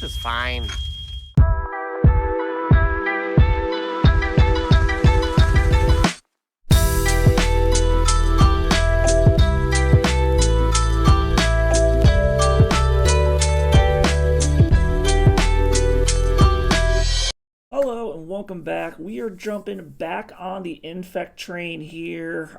This is fine. Hello and welcome back. We are jumping back on the Infect train here.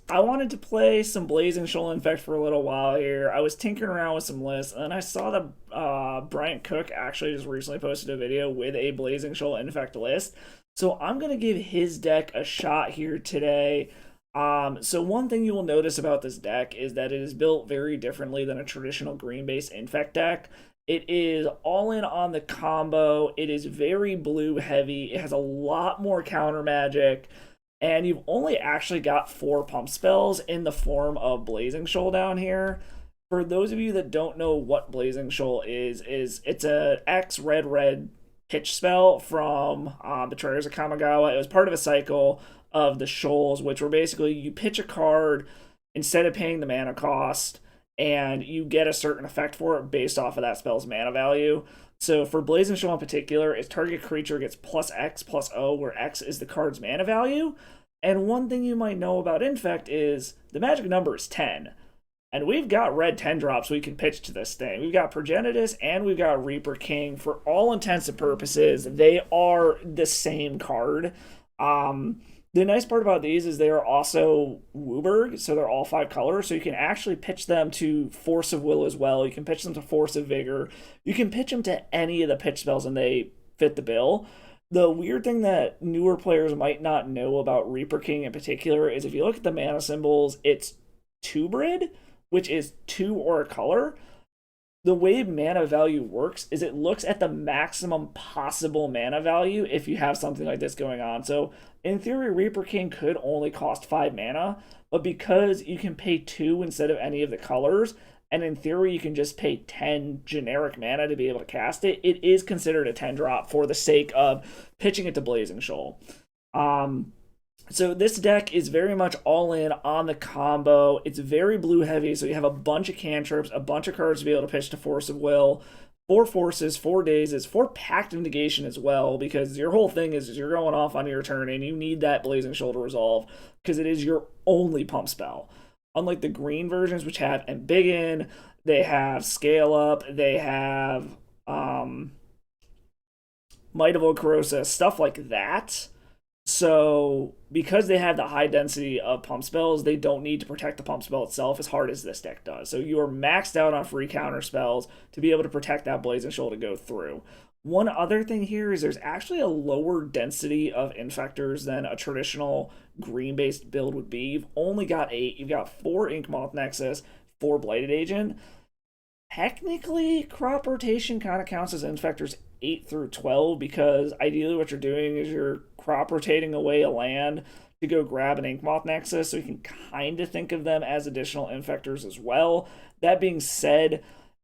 I wanted to play some Blazing Shoal Infect for a little while here. I was tinkering around with some lists, and I saw that Bryant Cook actually just recently posted a video with a Blazing Shoal Infect list. So I'm gonna give his deck a shot here today. So one thing you will notice about this deck is that it is built very differently than a traditional green-based Infect deck. It is all in on the combo. It is very blue heavy. It has a lot more counter magic. And you've only actually got 4 pump spells in the form of Blazing Shoal down here. For those of you that don't know what Blazing Shoal is it's a X red pitch spell from Betrayers of Kamigawa. It was part of a cycle of the shoals, which were basically you pitch a card instead of paying the mana cost, and you get a certain effect for it based off of that spell's mana value. So for Blazing Shoal in particular, its target creature gets plus X plus O, where X is the card's mana value. And one thing you might know about Infect is the magic number is 10. And we've got red 10 drops we can pitch to this thing. We've got Progenitus and we've got Reaper King. For all intents and purposes, they are the same card. The nice part about these is they are also Wooburg, so they're all 5 colors, so you can actually pitch them to Force of Will as well. You can pitch them to Force of Vigor. You can pitch them to any of the pitch spells and they fit the bill. The weird thing that newer players might not know about Reaper King in particular is if you look at the mana symbols, it's 2-brid, which is 2 or a color. The way mana value works is it looks at the maximum possible mana value if you have something like this going on. So in theory, Reaper King could only cost 5 mana, but because you can pay 2 instead of any of the colors, and in theory you can just pay 10 generic mana to be able to cast it, it is considered a 10 drop for the sake of pitching it to Blazing Shoal. So this deck is very much all in on the combo. It's very blue heavy, so you have a bunch of cantrips, a bunch of cards to be able to pitch to Force of Will, 4 forces, 4 dazes, 4 Pact of Negation as well, because your whole thing is you're going off on your turn and you need that Blazing Shoal to resolve, because it is your only pump spell. Unlike the green versions, which have Embiggen, they have Scale Up, they have Might of Okarosa, stuff like that. So, because they have the high density of pump spells, they don't need to protect the pump spell itself as hard as this deck does. So, you are maxed out on free counter spells to be able to protect that Blazing Shoal to go through. One other thing here is there's actually a lower density of Infectors than a traditional green-based build would be. You've only got 8. You've got 4 Inkmoth Nexus, 4 Blighted Agent. Technically, crop rotation kind of counts as Infectors 8 through 12, because ideally what you're doing is you're crop rotating away a land to go grab an Inkmoth Nexus, so you can kind of think of them as additional Infectors as well. That being said,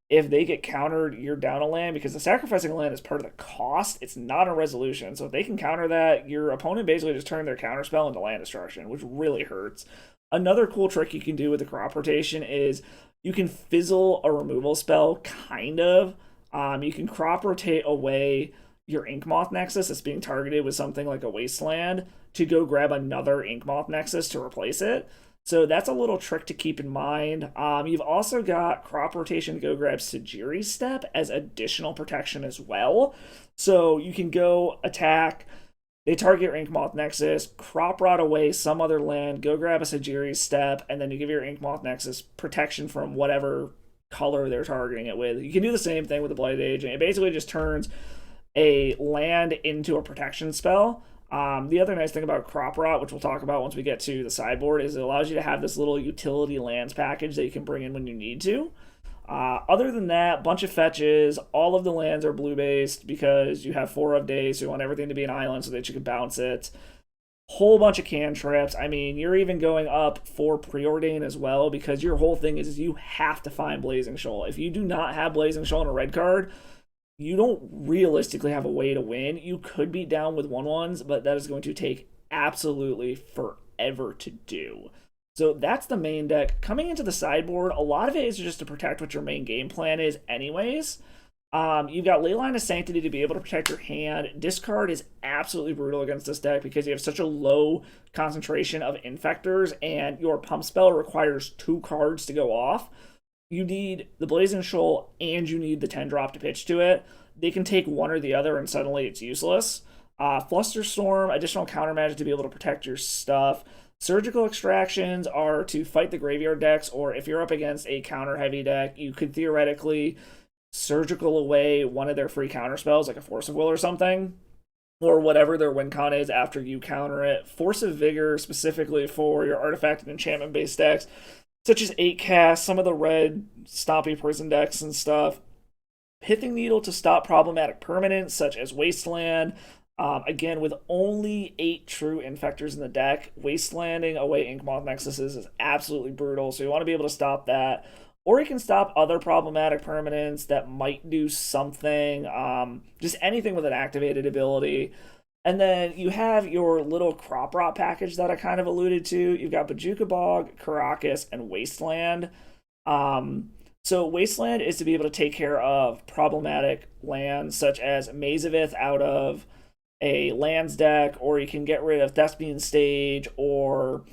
if they get countered, you're down a land, because the sacrificing a land is part of the cost. It's not a resolution. So if they can counter that, your opponent basically just turned their counter spell into land destruction, which really hurts. Another cool trick you can do with the crop rotation is you can fizzle a removal spell, kind of. You can crop rotate away your Inkmoth Nexus that's being targeted with something like a Wasteland to go grab another Inkmoth Nexus to replace it. So that's a little trick to keep in mind. You've also got crop rotation to go grab Sajiri's Step as additional protection as well. So you can go attack, they target your Inkmoth Nexus, crop rot away some other land, go grab a Sajiri's Step, and then you give your Inkmoth Nexus protection from whatever color they're targeting it with. You can do the same thing with the Blighted Agent. It basically just turns a land into a protection spell. The other nice thing about Crop Rot, which we'll talk about once we get to the sideboard, is it allows you to have this little utility lands package that you can bring in when you need to. Other than that, bunch of fetches. All of the lands are blue-based because you have 4 of days, so you want everything to be an island so that you can bounce it. Whole bunch of cantrips. I mean, you're even going up for Preordain as well, because your whole thing is you have to find Blazing Shoal. If you do not have Blazing Shoal in a red card, you don't realistically have a way to win. You could beat down with 1/1s, but that is going to take absolutely forever to do. So that's the main deck. Coming into the sideboard, a lot of it is just to protect what your main game plan is anyways. You've got Leyline of Sanctity to be able to protect your hand. Discard is absolutely brutal against this deck because you have such a low concentration of Infectors, and your pump spell requires 2 cards to go off. You need the Blazing Shoal and you need the 10-drop to pitch to it. They can take one or the other and suddenly it's useless. Flusterstorm, additional counter magic to be able to protect your stuff. Surgical extractions are to fight the graveyard decks, or if you're up against a counter heavy deck, you could theoretically surgical away one of their free counter spells, like a Force of Will or something, or whatever their win con is after you counter it. Force of Vigor, specifically for your artifact and enchantment based decks, such as 8-cast, some of the red Stompy Prison decks and stuff. Pithing Needle to stop problematic permanents, such as Wasteland. Again, with only 8 true Infectors in the deck, Wastelanding away Inkmoth Nexuses is absolutely brutal, so you want to be able to stop that. Or you can stop other problematic permanents that might do something, just anything with an activated ability. And then you have your little crop rot package that I kind of alluded to. You've got Bojuka Bog, Karakas, and Wasteland. So Wasteland is to be able to take care of problematic lands such as Maze of Ith out of a lands deck, or you can get rid of Thespian Stage or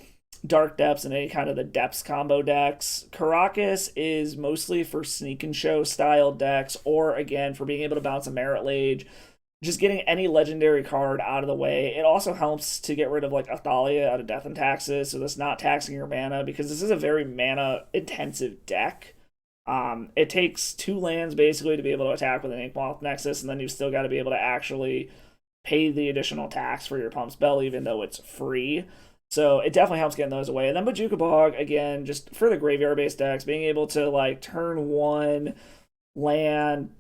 Dark Depths and any kind of the Depths combo decks. Karakas is mostly for Sneak and Show style decks, or again for being able to bounce a Merit Lage, just getting any legendary card out of the way. It also helps to get rid of like Athalia out of Death and Taxes, so that's not taxing your mana, because this is a very mana intensive deck. It takes 2 lands basically to be able to attack with an Inkmoth Nexus, and then you've still got to be able to actually pay the additional tax for your pump spell, even though it's free. So it definitely helps getting those away. And then Bojuka Bog, again, just for the graveyard-based decks, being able to like turn 1 land,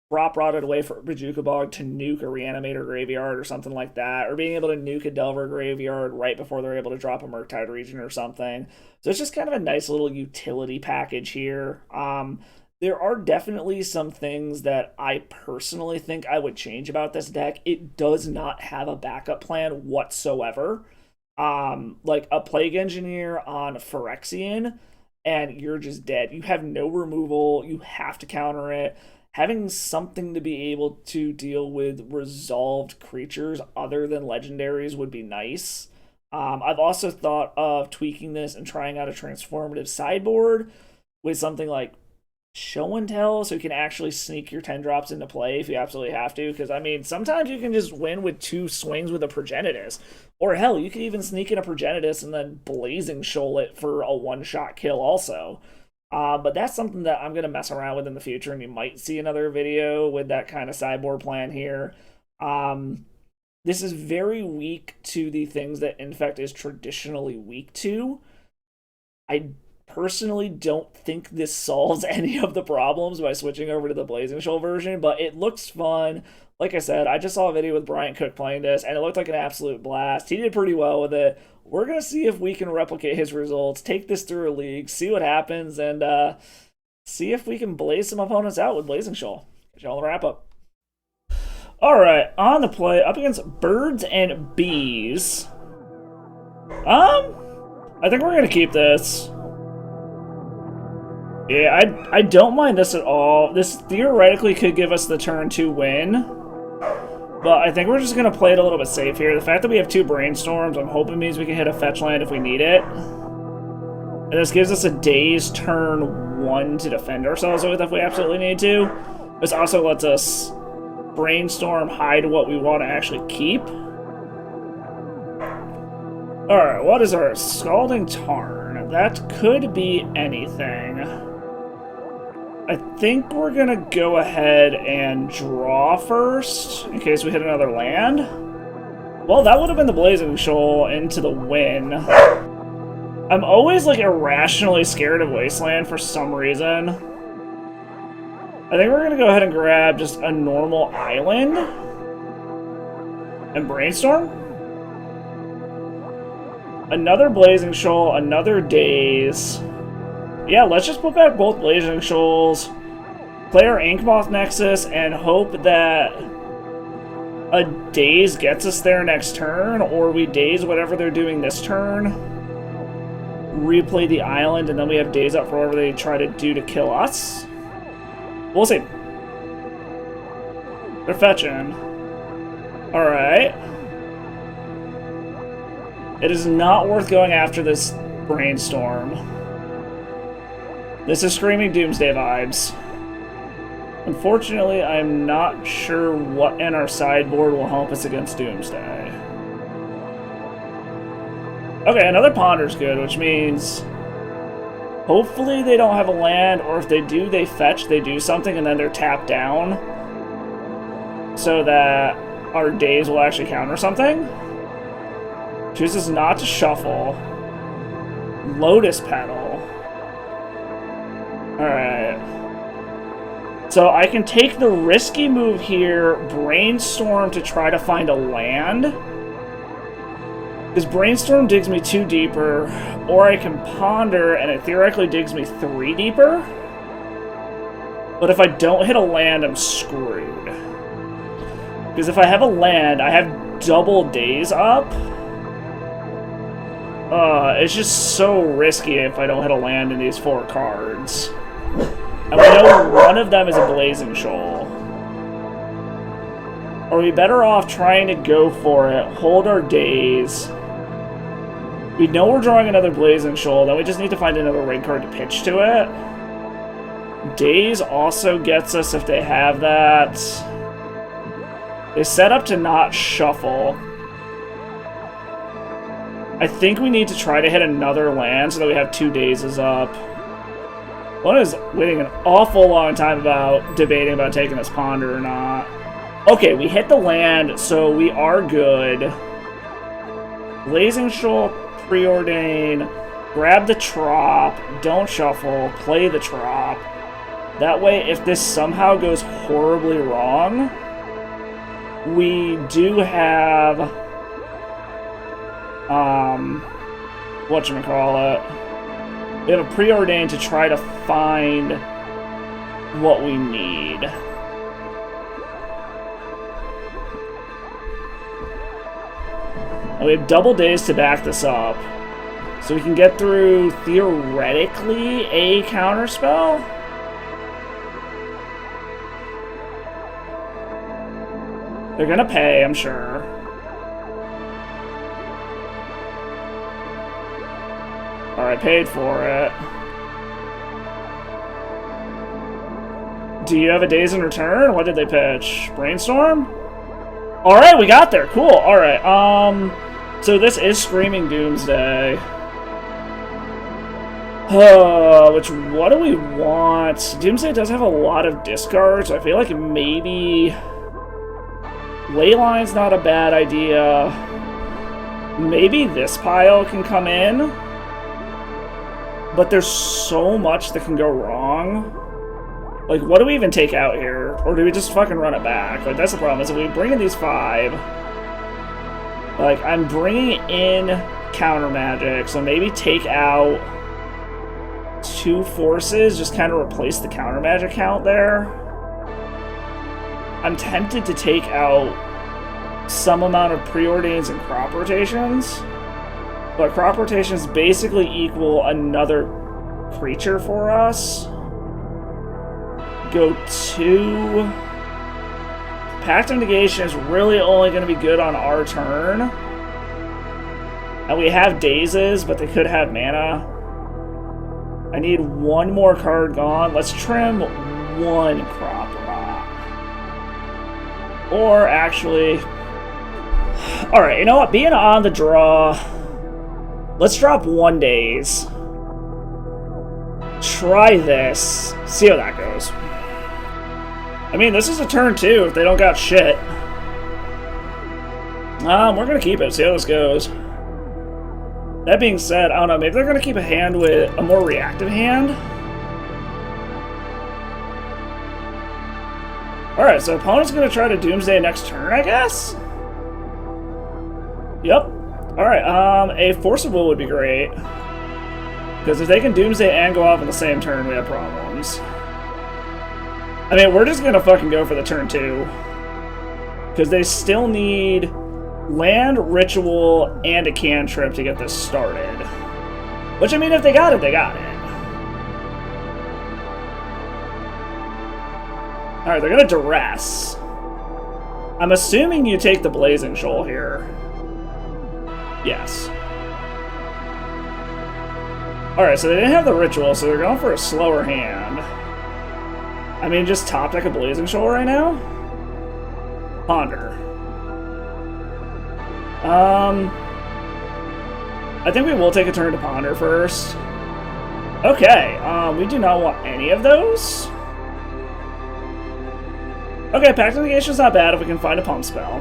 drop rotted away for Bojuka Bog to nuke a Reanimator graveyard or something like that, or being able to nuke a Delver graveyard right before they're able to drop a Murktide Region or something. So it's just kind of a nice little utility package here. There are definitely some things that I personally think I would change about this deck. It does not have a backup plan whatsoever. Like a Plague Engineer on Phyrexian, and you're just dead. You have no removal. You have to counter it. Having something to be able to deal with resolved creatures other than legendaries would be nice. I've also thought of tweaking this and trying out a transformative sideboard with something like Show and Tell, so you can actually sneak your 10 drops into play if you absolutely have to. Because, I mean, sometimes you can just win with 2 swings with a Progenitus. Or hell, you could even sneak in a Progenitus and then Blazing Shoal it for a 1-shot kill also. But that's something that I'm going to mess around with in the future, and you might see another video with that kind of sideboard plan here. This is very weak to the things that Infect is traditionally weak to. I personally don't think this solves any of the problems by switching over to the Blazing Shoal version, but it looks fun. Like I said, I just saw a video with Brian Cook playing this, and it looked like an absolute blast. He did pretty well with it. We're going to see if we can replicate his results, take this through a league, see what happens, and see if we can blaze some opponents out with Blazing Shoal. Catch y'all in the wrap-up. Alright, on the play, up against Birds and Bees. I think we're going to keep this. Yeah, I don't mind this at all. This theoretically could give us the turn 2 win. But I think we're just going to play it a little bit safe here. The fact that we have 2 Brainstorms, I'm hoping means we can hit a fetch land if we need it. And this gives us a Daze turn 1 to defend ourselves with if we absolutely need to. This also lets us Brainstorm hide what we want to actually keep. Alright, what is our Scalding Tarn? That could be anything. I think we're going to go ahead and draw first, in case we hit another land. Well, that would have been the Blazing Shoal into the win. I'm always, like, irrationally scared of Wasteland for some reason. I think we're going to go ahead and grab just a normal island. And Brainstorm. Another Blazing Shoal, another Daze. Yeah, let's just put back both Blazing Shoals, play our Inkmoth Nexus, and hope that a Daze gets us there next turn, or we Daze whatever they're doing this turn, replay the island, and then we have Daze up for whatever they try to do to kill us. We'll see. They're fetching. Alright. It is not worth going after this brainstorm. This is screaming Doomsday vibes. Unfortunately, I'm not sure what in our sideboard will help us against Doomsday. Okay, another Ponder's good, which means hopefully they don't have a land, or if they do, they fetch, they do something, and then they're tapped down so that our days will actually counter something. Chooses not to shuffle. Lotus Petal. Alright. So I can take the risky move here, Brainstorm to try to find a land. Because Brainstorm digs me 2 deeper, or I can Ponder and it theoretically digs me 3 deeper. But if I don't hit a land, I'm screwed. Because if I have a land, I have double days up. It's just so risky if I don't hit a land in these 4 cards. And we know one of them is a Blazing Shoal. Are we better off trying to go for it, hold our days? We know we're drawing another Blazing Shoal, then we just need to find another red card to pitch to it. Days also gets us if they have that. They set up to not shuffle. I think we need to try to hit another land so that we have 2 dazes up. One is waiting an awful long time about debating about taking this Ponder or not. Okay, we hit the land, so we are good. Blazing Shoal, Preordain, grab the Trop, don't shuffle, play the Trop. That way, if this somehow goes horribly wrong, we do have whatchamacallit. We have a Preordain to try to find what we need. And we have double days to back this up. So we can get through, theoretically, a counterspell? They're gonna pay, I'm sure. Alright, paid for it. Do you have a days in return? What did they pitch? Brainstorm? Alright, we got there. Cool. Alright, so this is Screaming Doomsday. What do we want? Doomsday does have a lot of discards, so I feel like maybe Leyline's not a bad idea. Maybe this pile can come in. But there's so much that can go wrong. Like, what do we even take out here? Or do we just fucking run it back? Like, that's the problem, is if we bring in these 5... Like, I'm bringing in counter magic, so maybe take out 2 forces, just kind of replace the counter magic count there. I'm tempted to take out some amount of Preordains and crop rotations. But crop rotations basically equal another creature for us. Go 2. Pact of Negation is really only going to be good on our turn. And we have dazes, but they could have mana. I need 1 more card gone. Let's trim 1 crop rot. Or actually... Alright, you know what? Being on the draw... Let's drop 1 days. Try this. See how that goes. I mean, this is a turn 2 if they don't got shit. We're gonna keep it. See how this goes. That being said, I don't know. Maybe they're gonna keep a hand with a more reactive hand. Alright, so opponent's gonna try to Doomsday next turn, I guess? Yep. Alright, a Force of Will would be great. Because if they can Doomsday and go off in the same turn, we have problems. I mean, we're just gonna fucking go for the turn 2. Because they still need land, ritual, and a cantrip to get this started. Which, I mean, if they got it, they got it. Alright, they're gonna Duress. I'm assuming you take the Blazing Shoal here. Yes. Alright, so they didn't have the ritual, so they're going for a slower hand. I mean, just top deck a Blazing Shoal right now? Ponder. I think we will take a turn to Ponder first. Okay, we do not want any of those. Okay, Pact of Negation's not bad if we can find a pump spell.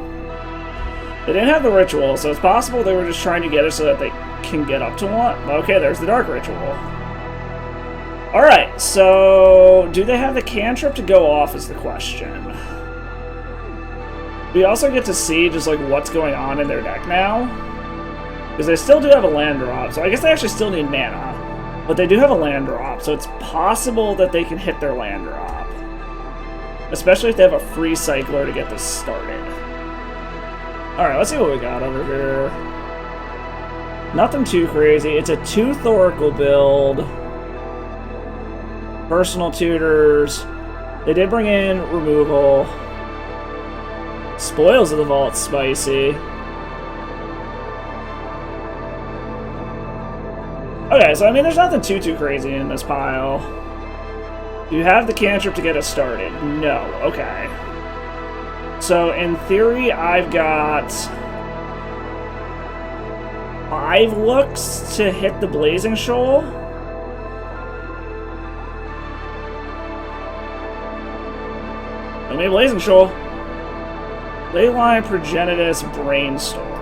They didn't have the ritual, so it's possible they were just trying to get it so that they can get up to one. Okay, there's the dark ritual. Alright, so do they have the cantrip to go off is the question. We also get to see just like what's going on in their deck now. Because they still do have a land drop, so I guess they actually still need mana. But they do have a land drop, so it's possible that they can hit their land drop. Especially if they have a free cycler to get this started. Alright, let's see what we got over here. Nothing too crazy. It's a 2 Thoracle build. Personal tutors. They did bring in removal. Spoils of the Vault, spicy. Okay, so I mean, there's nothing too crazy in this pile. Do you have the cantrip to get us started? No. Okay. So, in theory, I've got 5 looks to hit the Blazing Shoal. Only Blazing Shoal. Leyline, Progenitus, Brainstorm.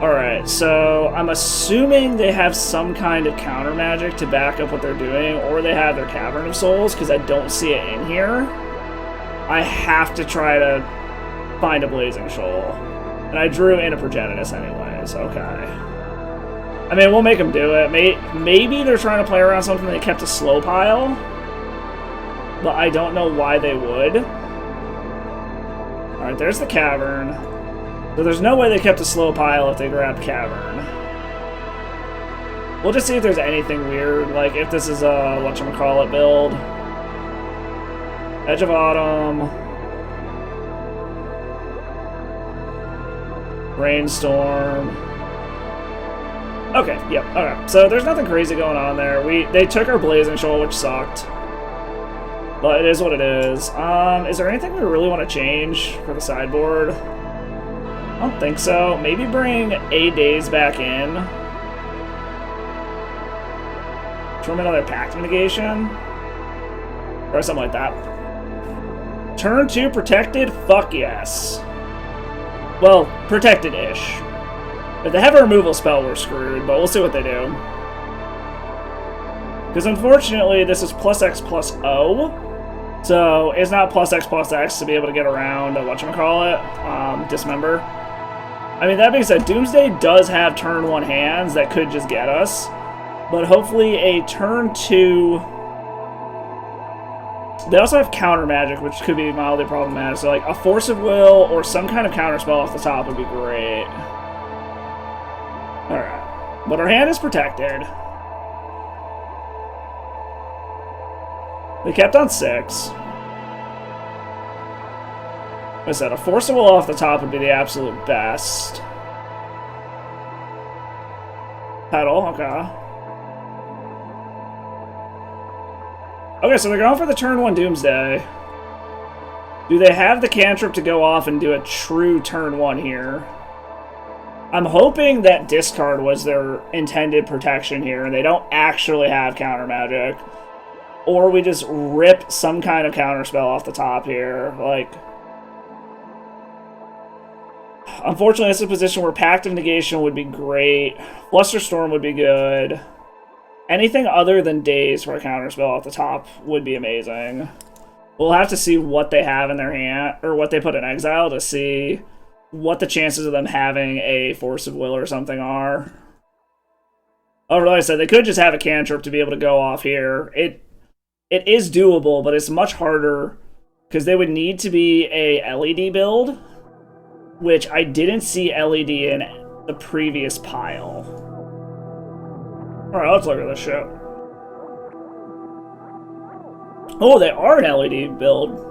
Alright, so I'm assuming they have some kind of counter magic to back up what they're doing, or they have their Cavern of Souls, because I don't see it in here. I have to try to find a Blazing Shoal. And I drew in a Progenitus anyways, okay. I mean, we'll make them do it. Maybe they're trying to play around something they kept a slow pile, but I don't know why they would. Alright, there's the Cavern. So there's no way they kept a slow pile if they grabbed Cavern. We'll just see if there's anything weird, like if this is a whatchamacallit build. Edge of Autumn. Brainstorm. Okay, yep, okay. So there's nothing crazy going on there. They took our Blazing Shoal, which sucked. But it is what it is. Is there anything we really want to change for the sideboard? I don't think so. Maybe bring A Days back in. Trim another Pact of Negation. Or something like that. Turn 2 protected? Fuck yes. Well, protected-ish. If they have a removal spell, we're screwed, but we'll see what they do. Because unfortunately, this is +X+O. So, it's not +X+X to be able to get around whatchamacallit, Dismember. I mean, that being said, Doomsday does have turn 1 hands that could just get us. But hopefully a turn 2... They also have counter magic, which could be mildly problematic. So, like, a Force of Will or some kind of counter spell off the top would be great. Alright. But our hand is protected. They kept on 6. Like I said, a Force of Will off the top would be the absolute best. Pedal, okay. Okay, so they're going for the turn 1 Doomsday. Do they have the cantrip to go off and do a true turn 1 here? I'm hoping that discard was their intended protection here, and they don't actually have counter magic. Or we just rip some kind of counter spell off the top here. Like, unfortunately, this is a position where Pact of Negation would be great. Flusterstorm would be good. Anything other than Daze for a counterspell off the top would be amazing. We'll have to see what they have in their hand, or what they put in exile to see what the chances of them having a Force of Will or something are. Like I said, they could just have a cantrip to be able to go off here. It is doable, but it's much harder because they would need to be a LED build, which I didn't see LED in the previous pile. Alright, let's look at this shit. Oh, they are an LED build.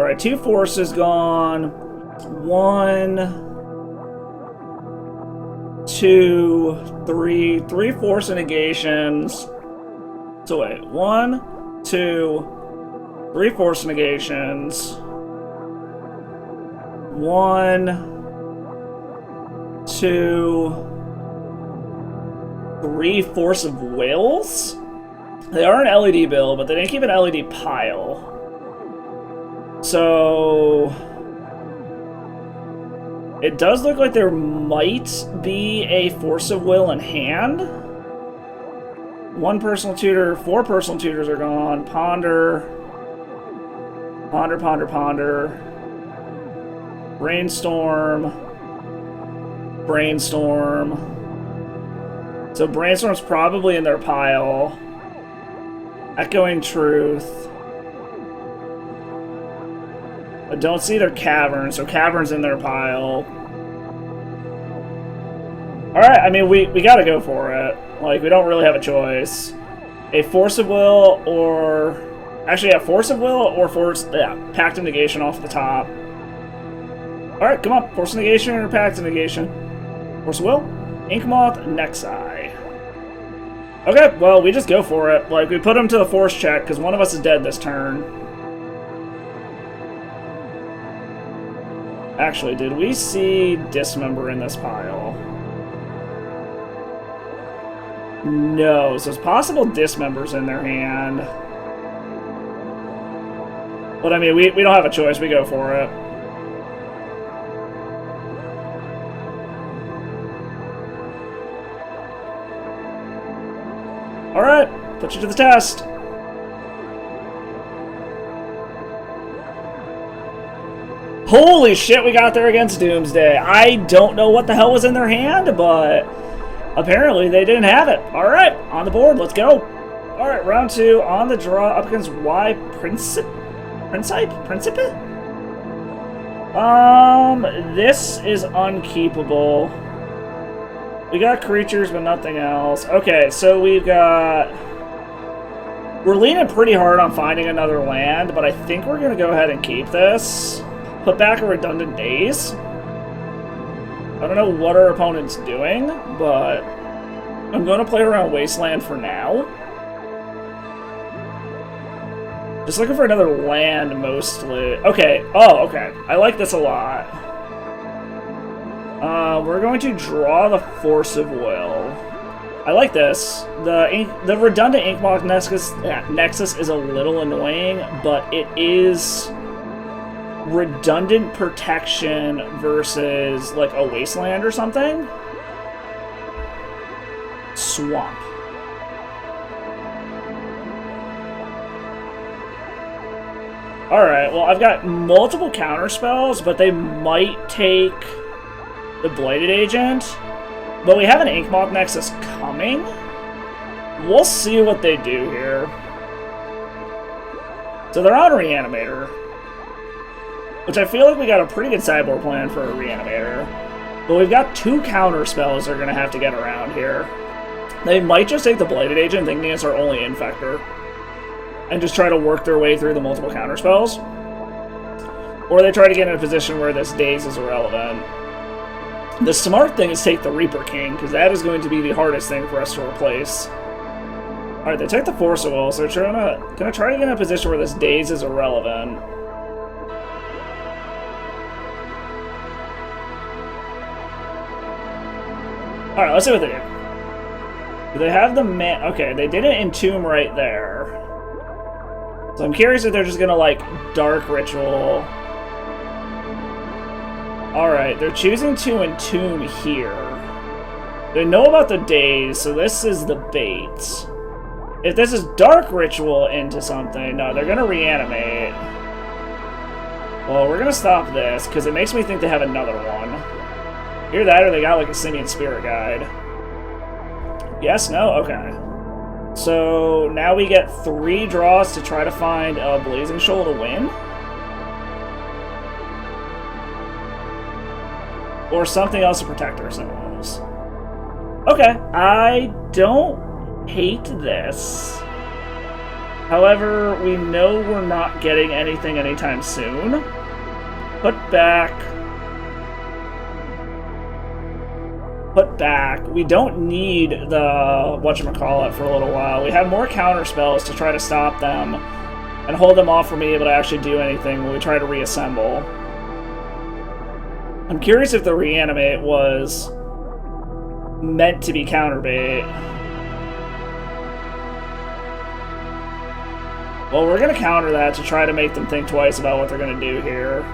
Alright, 2 forces gone. 1, 2, 3. 3 force negations. So wait, 1, 2, 3 force negations. 1, 2, 3 force of wills? They are an LED bill, but they didn't keep an LED pile. So it does look like there might be a force of will in hand. 1 personal tutor, 4 personal tutors are gone. Ponder. Ponder, ponder, ponder. Brainstorm. Brainstorm. So Brainstorm's probably in their pile. Echoing Truth. I don't see their Cavern, so Cavern's in their pile. Alright, I mean, we gotta go for it. Like, we don't really have a choice. A Force of Will or... Actually, yeah, Force of Will or Force... Yeah, Pact of Negation off the top. Alright, come on. Force of Negation or Pact of Negation? Force of Will? Inkmoth, Nexi. Okay, well, we just go for it. Like, we put him to the Force check, because one of us is dead this turn. Actually, did we see Dismember in this pile? No, so it's possible Dismember's in their hand. But I mean, we don't have a choice, we go for it. Alright, put you to the test. Holy shit, we got there against Doomsday. I don't know what the hell was in their hand, but apparently they didn't have it. Alright, on the board, let's go. Alright, round 2, on the draw, up against Y Principe? This is unkeepable. We got creatures, but nothing else. Okay, so we've got... We're leaning pretty hard on finding another land, but I think we're going to go ahead and keep this. Put back a redundant daze. I don't know what our opponent's doing, but I'm going to play around Wasteland for now. Just looking for another land, mostly. Okay, oh, okay. I like this a lot. We're going to draw the Force of Will. I like this. The redundant Inkmoth Nexus is a little annoying, but it is redundant protection versus, like, a Wasteland or something. Swamp. Alright, well, I've got multiple counter spells, but they might take the Bladed Agent. But we have an Inkmoth Nexus coming. We'll see what they do here. So they're on Reanimator, which I feel like we got a pretty good sideboard plan for a Reanimator. But we've got 2 counter spells they're going to have to get around here. They might just take the Bladed Agent, thinking it's our only Infector, and just try to work their way through the multiple counter spells. Or they try to get in a position where this Daze is irrelevant. The smart thing is take the Reaper King, because that is going to be the hardest thing for us to replace. Alright, they took the Force of Will, so they're gonna try to get in a position where this Daze is irrelevant. Alright, let's see what they do. Do they have the man... Okay, they did it Entomb right there. So I'm curious if they're just gonna, like, Dark Ritual. Alright, they're choosing to Entomb here. They know about the Daze, so this is the bait. If this is Dark Ritual into something, no, they're gonna Reanimate. Well, we're gonna stop this, because it makes me think they have another one. Either that, or they got, like, a Simian Spirit Guide. Yes? No? Okay. So, now we get 3 draws to try to find a Blazing Shoal to win? Or something else to protect ourselves. Okay, I don't hate this. However, we know we're not getting anything anytime soon. Put back. Put back. We don't need the whatchamacallit for a little while. We have more counter spells to try to stop them and hold them off from being able to actually do anything when we try to reassemble. I'm curious if the reanimate was meant to be counterbait. Well, we're going to counter that to try to make them think twice about what they're going to do here.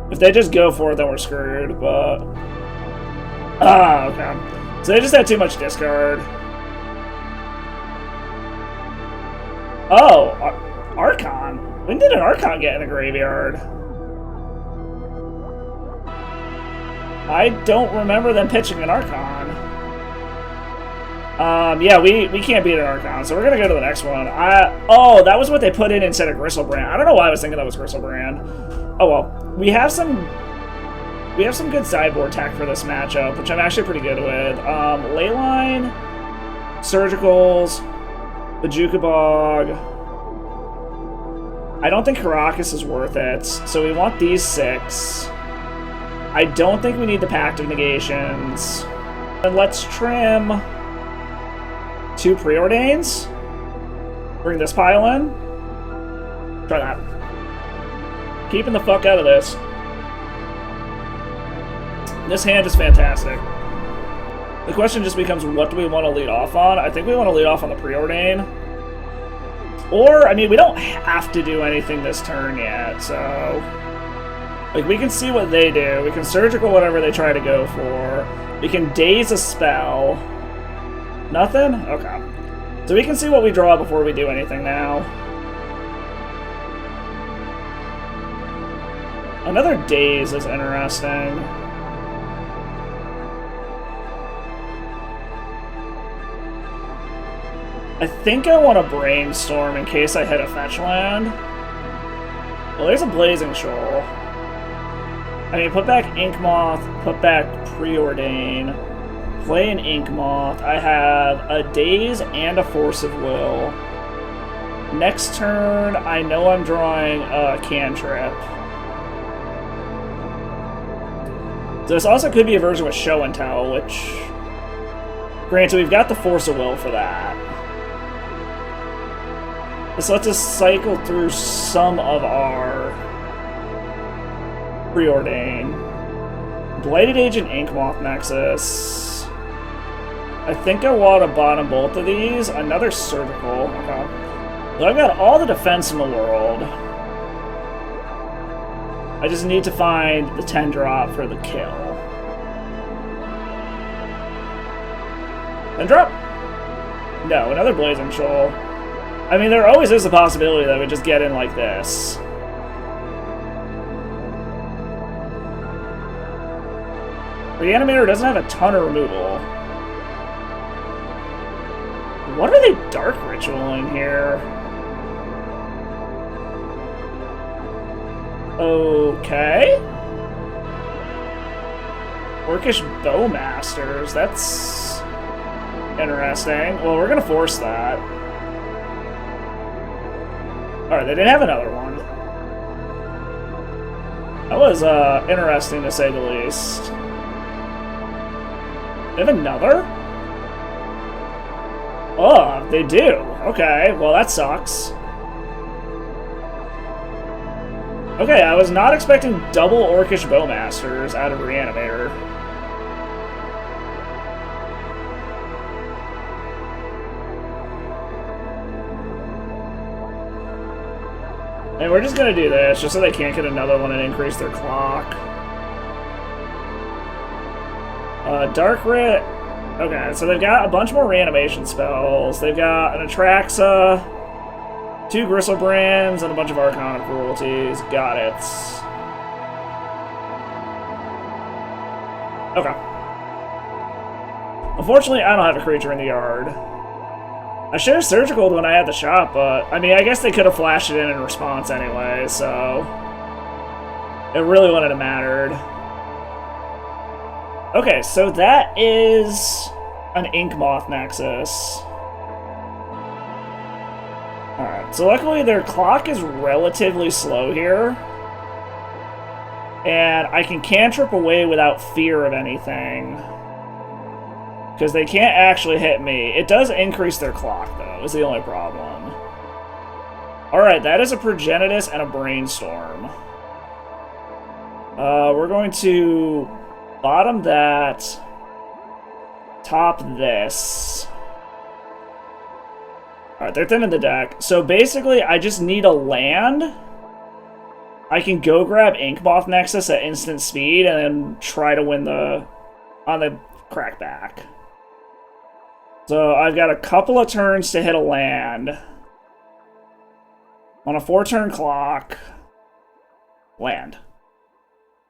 If they just go for it, then we're screwed, but... Ah, okay. So they just had too much discard. Oh, Archon. When did an Archon get in the graveyard? I don't remember them pitching an Archon. Yeah, we can't beat an Archon, so we're gonna go to the next one. Oh, that was what they put in instead of Gristlebrand. I don't know why I was thinking that was Gristlebrand. Oh well, we have some good sideboard tech for this matchup, which I'm actually pretty good with. Leyline, Surgicals, Bajuka Bog. I don't think Karakas is worth it, so we want these 6. I don't think we need the Pact of Negations. And let's trim 2 Preordains. Bring this pile in. Try that. Keeping the fuck out of this. This hand is fantastic. The question just becomes, what do we want to lead off on? I think we want to lead off on the Preordain. Or, I mean, we don't have to do anything this turn yet, so... Like, we can see what they do. We can Surgical whatever they try to go for. We can Daze a spell. Nothing? Okay. So we can see what we draw before we do anything now. Another Daze is interesting. I think I want to Brainstorm in case I hit a fetch land. Well, there's a Blazing Shoal. I mean, put back Inkmoth, put back Preordain, play an Inkmoth. I have a Daze and a Force of Will. Next turn, I know I'm drawing a Cantrip. So this also could be a version with Show and Tell, which... Granted, we've got the Force of Will for that. This lets us cycle through some of our Preordain. Blighted Agent Inkmoth Nexus. I think I want to bottom both of these. Another Surgical. Okay. So I've got all the defense in the world. I just need to find the 10-drop for the kill. And drop! No, another Blazing Shoal. I mean, there always is a possibility that we just get in like this. Reanimator doesn't have a ton of removal. What are they Dark Ritualing here? Okay. Orcish Bowmasters, that's interesting. Well, we're gonna force that. Alright, they didn't have another one. That was, interesting to say the least. They have another? Oh, they do. Okay, well that sucks. Okay, I was not expecting double Orcish Bowmasters out of Reanimator. And we're just gonna do this, just so they can't get another one and increase their clock. Dark Rit. Okay, so they've got a bunch more reanimation spells. They've got an Atraxa, 2 Gristlebrands, and a bunch of Arcana Cruelties. Got it. Okay. Unfortunately, I don't have a creature in the yard. I should have Surgicaled when I had the shot, but... I mean, I guess they could have flashed it in response anyway, so... It really wouldn't have mattered. Okay, so that is an Inkmoth Nexus. Alright, so luckily their clock is relatively slow here. And I can cantrip away without fear of anything. Because they can't actually hit me. It does increase their clock, though, is the only problem. Alright, that is a Progenitus and a Brainstorm. We're going to bottom that, top this. Alright, they're thinning the deck. So basically, I just need a land. I can go grab Inkmoth Nexus at instant speed and then try to win on the crackback. So I've got a couple of turns to hit a land. On a 4-turn clock. Land.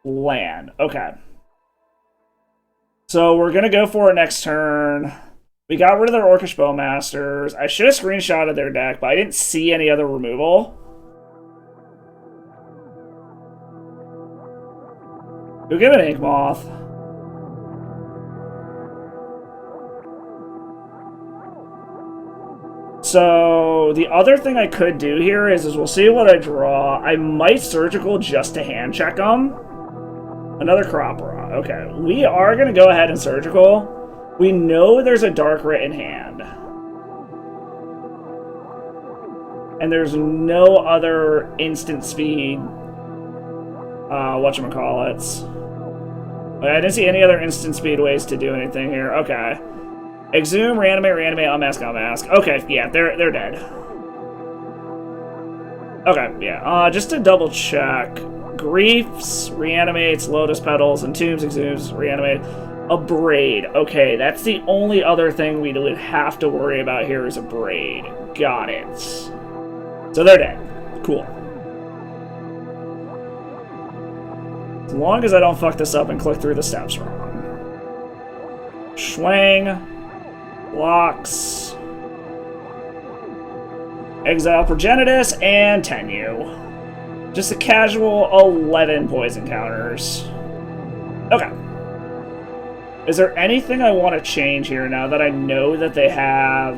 Land. Okay. So we're going to go for it next turn. We got rid of their Orcish Bowmasters. I should have screenshotted their deck, but I didn't see any other removal. Go give it an Inkmoth. So the other thing I could do here is we'll see what I draw. I might Surgical just to hand check them. Another Crop Raw. Okay, we are going to go ahead and Surgical. We know there's a Dark Writ in hand. And there's no other instant speed, whatchamacallits. I didn't see any other instant speed ways to do anything here. Okay. Exhume, Reanimate, Unmask. Okay, yeah, they're dead. Okay, yeah. Just to double check. Griefs, Reanimates, Lotus Petals, Entombs, Exhumes, Reanimate. A Braid. Okay, that's the only other thing we would have to worry about here is a Braid. Got it. So they're dead. Cool. As long as I don't fuck this up and click through the steps wrong. Schwang. Blocks. Exile Progenitus and Tenyu. Just a casual 11 poison counters. Okay. Is there anything I want to change here now that I know that they have?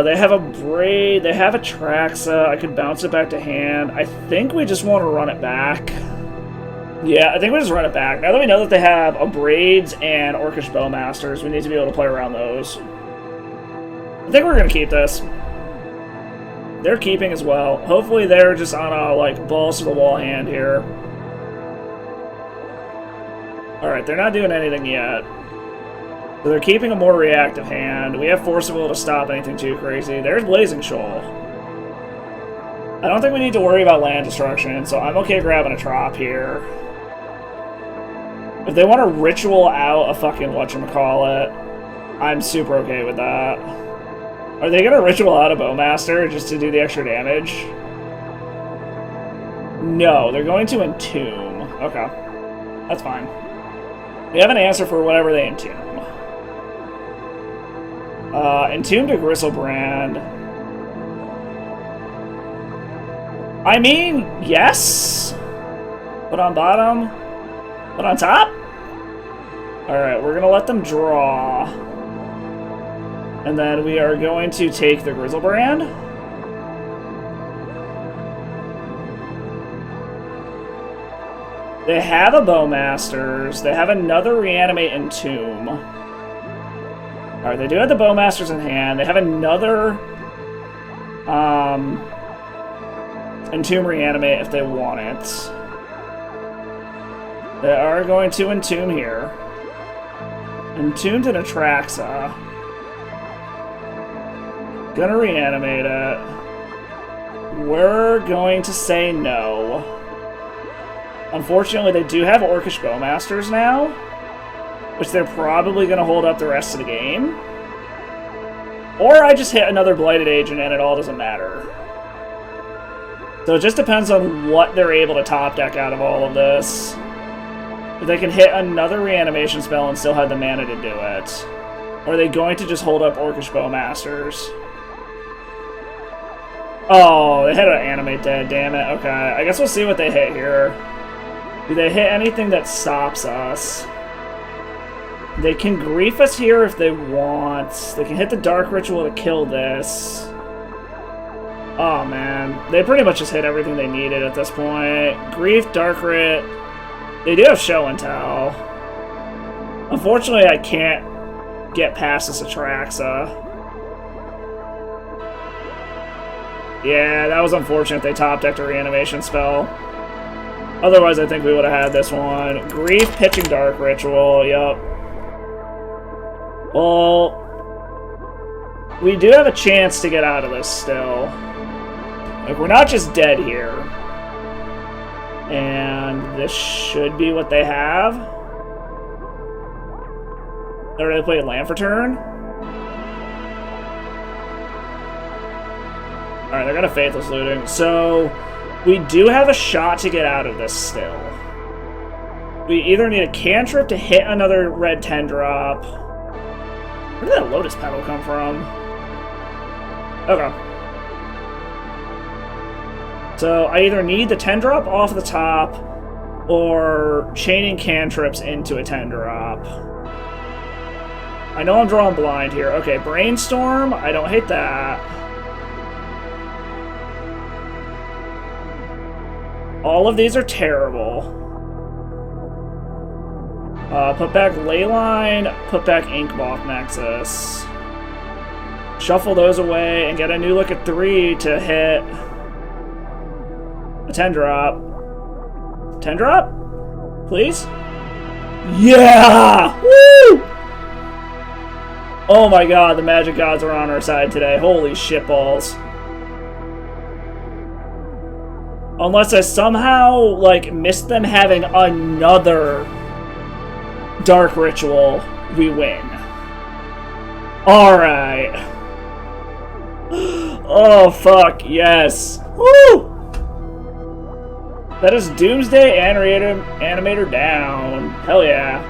They have a Braid, they have a Traxa, I could bounce it back to hand. I think we just want to run it back. Yeah, I think we just run it back. Now that we know that they have a Braids and Orcish Bowmasters, we need to be able to play around those. I think we're going to keep this. They're keeping as well. Hopefully they're just on a, like, balls to the wall hand here. Alright, they're not doing anything yet. So they're keeping a more reactive hand. We have Forcible to stop anything too crazy. There's Blazing Shoal. I don't think we need to worry about land destruction, so I'm okay grabbing a Trop here. If they want to Ritual out a fucking whatchamacallit, I'm super okay with that. Are they going to Ritual out a Bowmaster just to do the extra damage? No, they're going to Entomb. Okay. That's fine. We have an answer for whatever they entomb. Entomb to Gristlebrand. I mean, yes. Put on bottom. Put on top. Alright, we're gonna let them draw. And then we are going to take the Grizzlebrand. They have a Bowmasters. They have another Reanimate and Tomb. Alright, they do have the Bowmasters in hand. They have another Entomb Reanimate if they want it. They are going to Entomb here. Entombed in Atraxa. Gonna Reanimate it. We're going to say no. Unfortunately, they do have Orcish Bowmasters now, which they're probably going to hold up the rest of the game. Or I just hit another Blighted Agent and it all doesn't matter. So it just depends on what they're able to top deck out of all of this. If they can hit another Reanimation spell and still have the mana to do it. Or are they going to just hold up Orcish Bowmasters? Oh, they hit an Animate Dead, damn it. Okay, I guess we'll see what they hit here. Do they hit anything that stops us? They can grief us here if they want. They can hit the Dark Ritual to kill this. Oh man, they pretty much just hit everything they needed at this point. Grief, Dark Rit. They do have Show and Tell. Unfortunately, I can't get past this Atraxa. Yeah, that was unfortunate they top decked a reanimation spell. Otherwise, I think we would have had this one. Grief, pitching Dark Ritual, yup. Well, we do have a chance to get out of this still. Like, we're not just dead here. And this should be what they have. They're going to play land for turn. Alright, they're going to Faithless Looting. So, we do have a shot to get out of this still. We either need a cantrip to hit another red 10-drop. Where did that Lotus Petal come from? Okay. So I either need the 10-drop off the top, or chaining cantrips into a 10-drop. I know I'm drawing blind here. Okay, Brainstorm. I don't hate that. All of these are terrible. Put back Leyline, put back Inkmoth Nexus. Shuffle those away and get a new look at 3 to hit a 10-drop. 10-drop? Please? Yeah! Woo! Oh my god, the magic gods are on our side today. Holy shitballs. Unless I somehow, like, missed them having another Dark Ritual, we win. Alright. Oh, fuck, yes. Woo! That is Doomsday and Reanimator down. Hell yeah.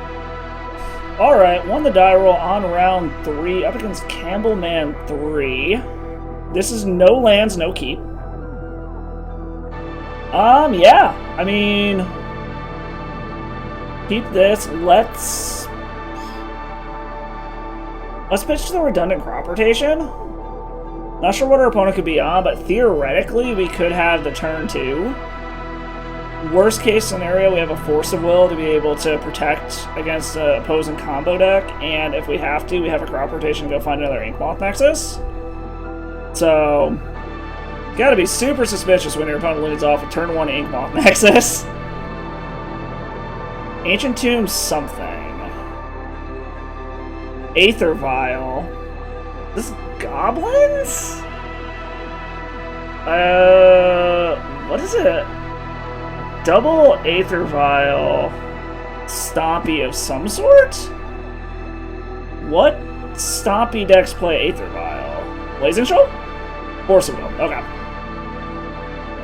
Alright, won the die roll on round 3 up against Campbellman 3. This is no lands, no keep. Yeah. I mean, keep this. Let's pitch to the redundant crop rotation. Not sure what our opponent could be on, but theoretically we could have the turn 2. Worst case scenario, we have a Force of Will to be able to protect against an opposing combo deck, and if we have to, we have a crop rotation to go find another Inkmoth Nexus. So, gotta be super suspicious when your opponent leads off a turn 1 Inkmoth Nexus. Ancient Tomb something. Aether Vial. This is Goblins? What is it? Double Aether Vial. Stompy of some sort? What Stompy decks play Aether Vial? Blazing Shoal? Force of Will. Okay.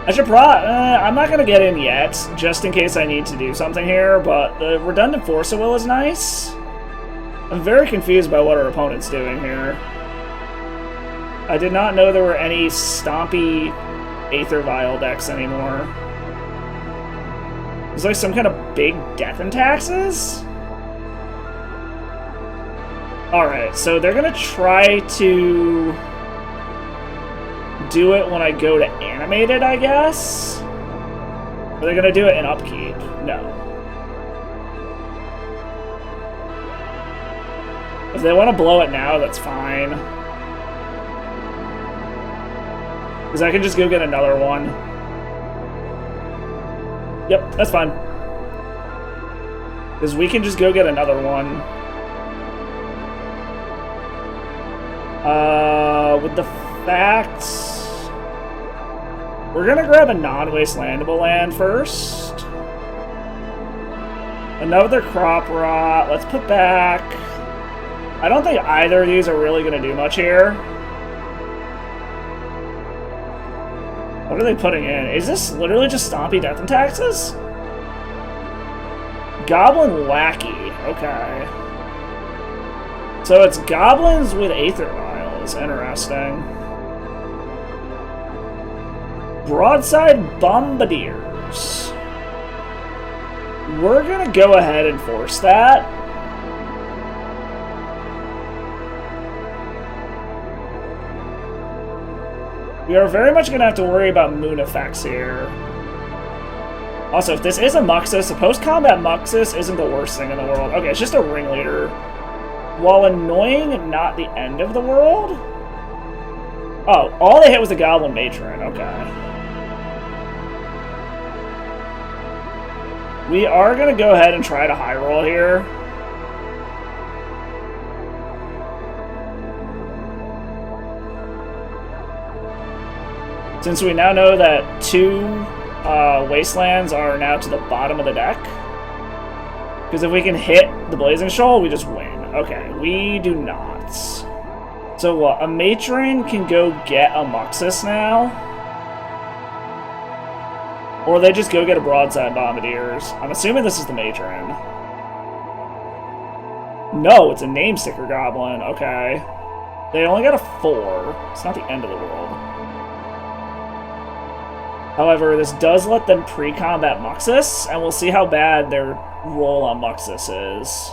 I should I'm not gonna get in yet, just in case I need to do something here, but the redundant Force of Will is nice. I'm very confused by what our opponent's doing here. I did not know there were any Stompy Aether Vial decks anymore. It's like some kind of big death and taxes? Alright, so they're gonna try to do it when I go to animated, I guess? Or they're gonna do it in upkeep? No. If they want to blow it now, that's fine. Because I can just go get another one. Yep, that's fine. Because we can just go get another one. With the facts... We're gonna grab a non-wastelandable land first. Another Crop Rot. Let's put back... I don't think either of these are really gonna do much here. What are they putting in? Is this literally just Stompy Death and Taxes? Goblin Lackey. Okay. So it's Goblins with Aether Vials. Interesting. Broadside Bombardiers. We're gonna go ahead and force that. We are very much going to have to worry about moon effects here. Also, if this is a Muxus, a post-combat Muxus isn't the worst thing in the world. Okay, it's just a ringleader. While annoying, not the end of the world? Oh, all they hit was the Goblin Matron. Okay. We are going to go ahead and try to high roll here. Since we now know that 2 Wastelands are now to the bottom of the deck. Because if we can hit the Blazing Shoal, we just win. Okay, we do not. So what? A Matron can go get a Muxus now? Or they just go get a Broadside Bombardiers. I'm assuming this is the Matron. No, it's a Namesticker Goblin. Okay. They only got a 4. It's not the end of the world. However, this does let them pre-combat Muxus, and we'll see how bad their roll on Muxus is.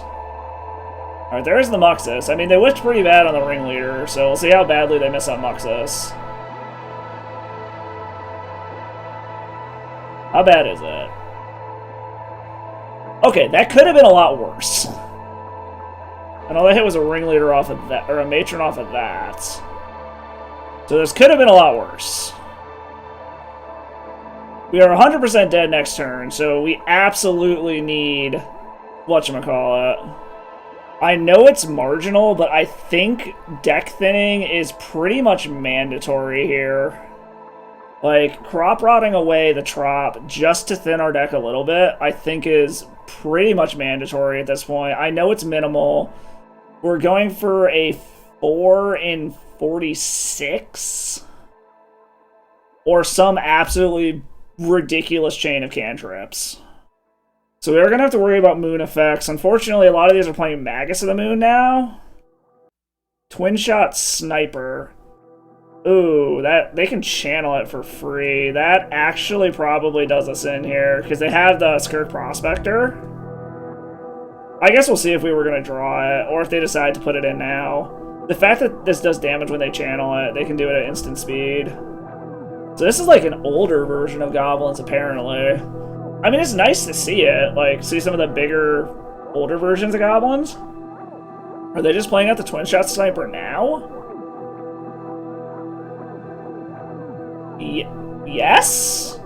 Alright, there's the Muxus. I mean, they whiffed pretty bad on the Ringleader, so we'll see how badly they miss on Muxus. How bad is it? Okay, that could have been a lot worse. And all they hit was a Ringleader off of that, or a Matron off of that. So this could have been a lot worse. We are 100% dead next turn, so we absolutely need whatchamacallit. I know it's marginal, but I think deck thinning is pretty much mandatory here. Like, crop rotting away the trop just to thin our deck a little bit, I think is pretty much mandatory at this point. I know it's minimal. We're going for a 4 in 46? Or some absolutely ridiculous chain of cantrips. So we're going to have to worry about moon effects. Unfortunately, a lot of these are playing Magus of the Moon now. Twin Shot Sniper. Ooh, that they can channel it for free. That actually probably does us in here, because they have the Skirk Prospector. I guess we'll see if we were going to draw it, or if they decide to put it in now. The fact that this does damage when they channel it, they can do it at instant speed. So this is like an older version of Goblins, apparently. I mean, it's nice to see it, like, see some of the bigger, older versions of Goblins. Are they just playing out the Twin Shot Sniper now? Yes?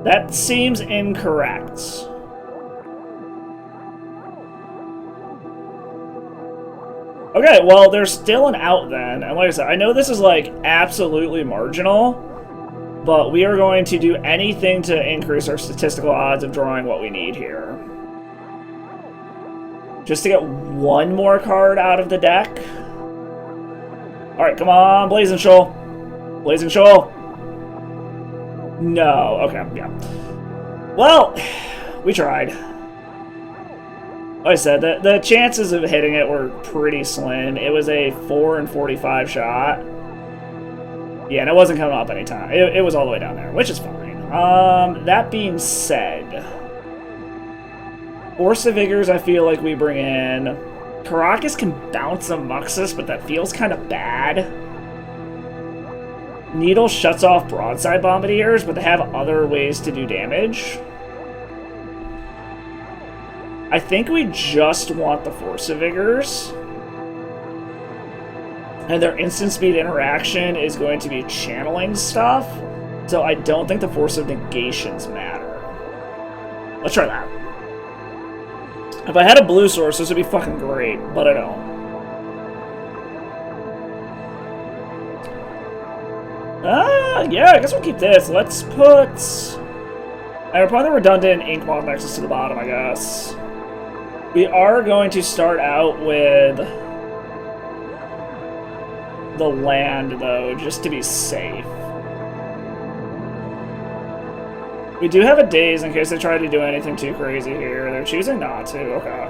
That seems incorrect. Okay, well, there's still an out then. And like I said, I know this is, like, absolutely marginal, but we are going to do anything to increase our statistical odds of drawing what we need here. Just to get one more card out of the deck. Alright, come on, Blazing Shoal. Blazing Shoal. No, okay, yeah. Well, we tried. Like I said, the chances of hitting it were pretty slim. It was a 4 in 45 shot. Yeah, and it wasn't coming up anytime. It was all the way down there, which is fine. That being said, Force of Vigors I feel like we bring in. Caracas can bounce a Muxus, but that feels kind of bad. Needle shuts off Broadside Bombardiers, but they have other ways to do damage. I think we just want the Force of Vigors. And their instant speed interaction is going to be channeling stuff, so I don't think the Force of Negations matter. Let's try that. If I had a blue source, this would be fucking great, but I don't. Yeah, I guess we'll keep this. Let's put... we're putting the redundant Inkmoth Nexus to the bottom, I guess. We are going to start out with the land, though, just to be safe. We do have a daze in case they try to do anything too crazy here. They're choosing not to. Okay.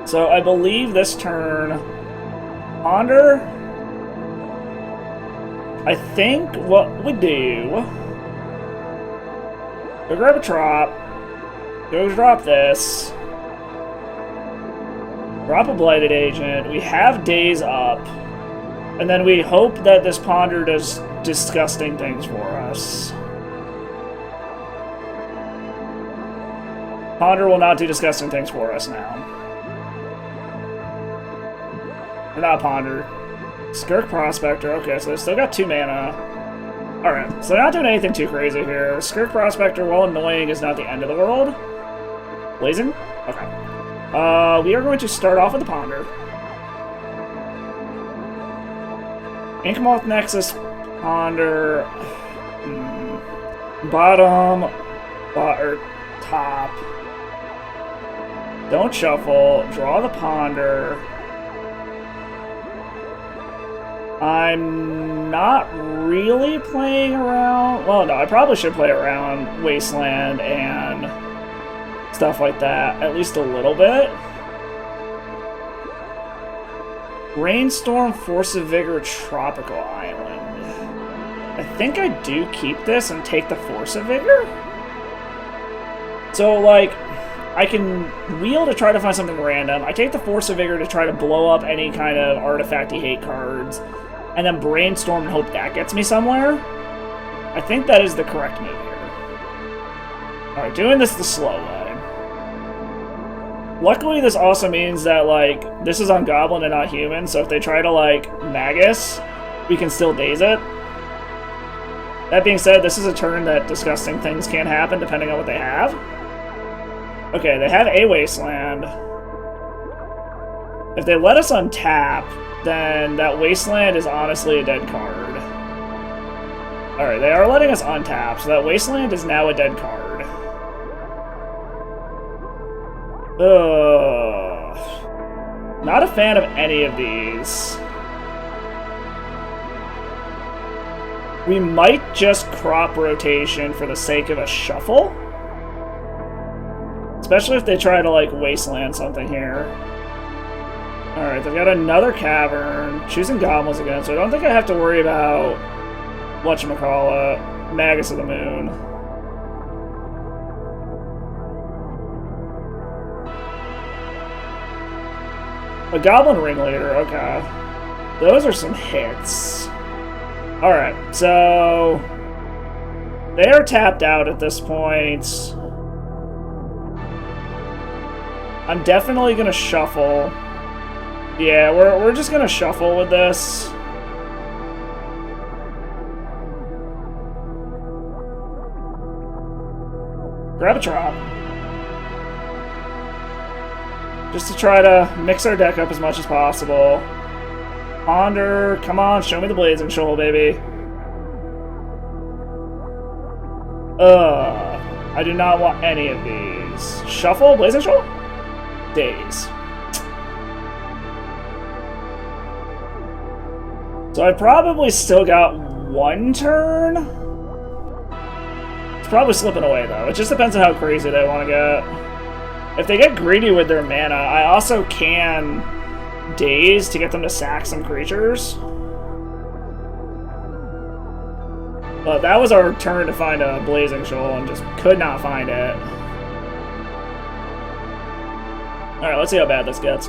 So I believe this turn... Ponder? I think what we do... Go grab a trop. Go drop this. Drop a Blighted Agent. We have daze up. And then we hope that this Ponder does disgusting things for us. Ponder will not do disgusting things for us now. Or not Ponder. Skirk Prospector. Okay, so they still got 2 mana. Alright, so they're not doing anything too crazy here. Skirk Prospector, while annoying, is not the end of the world. Blazing? Okay. We are going to start off with the Ponder. Inkmoth Nexus, Ponder, bottom, or top. Don't shuffle. Draw the Ponder. I'm not really playing around. Well, no, I probably should play around Wasteland and stuff like that, at least a little bit. Rainstorm, Force of Vigor, Tropical Island. I think I do keep this and take the Force of Vigor. So, like, I can wheel to try to find something random. I take the Force of Vigor to try to blow up any kind of artifacty hate cards, and then Brainstorm and hope that gets me somewhere. I think that is the correct move here. Alright, doing this the slow way. Luckily, this also means that, like, this is on Goblin and not Human, so if they try to, like, Magus, we can still daze it. That being said, this is a turn that disgusting things can happen depending on what they have. Okay, they have a Wasteland. If they let us untap, then that Wasteland is honestly a dead card. Alright, they are letting us untap, so that Wasteland is now a dead card. Ugh. Not a fan of any of these. We might just crop rotation for the sake of a shuffle. Especially if they try to, like, Wasteland something here. Alright, they've got another Cavern. Choosing Goblins again, so I don't think I have to worry about whatchamacallit, Magus of the Moon. A Goblin Ringleader, okay. Those are some hits. Alright, so they are tapped out at this point. I'm definitely gonna shuffle. Yeah, we're just gonna shuffle with this. Grab a Trop. Just to try to mix our deck up as much as possible. Ponder, come on, show me the Blazing Shoal, baby. I do not want any of these. Shuffle, Blazing Shoal? Daze. So I probably still got 1 turn. It's probably slipping away, though. It just depends on how crazy they want to get. If they get greedy with their mana, I also can daze to get them to sack some creatures. But that was our turn to find a Blazing Shoal and just could not find it. Alright, let's see how bad this gets.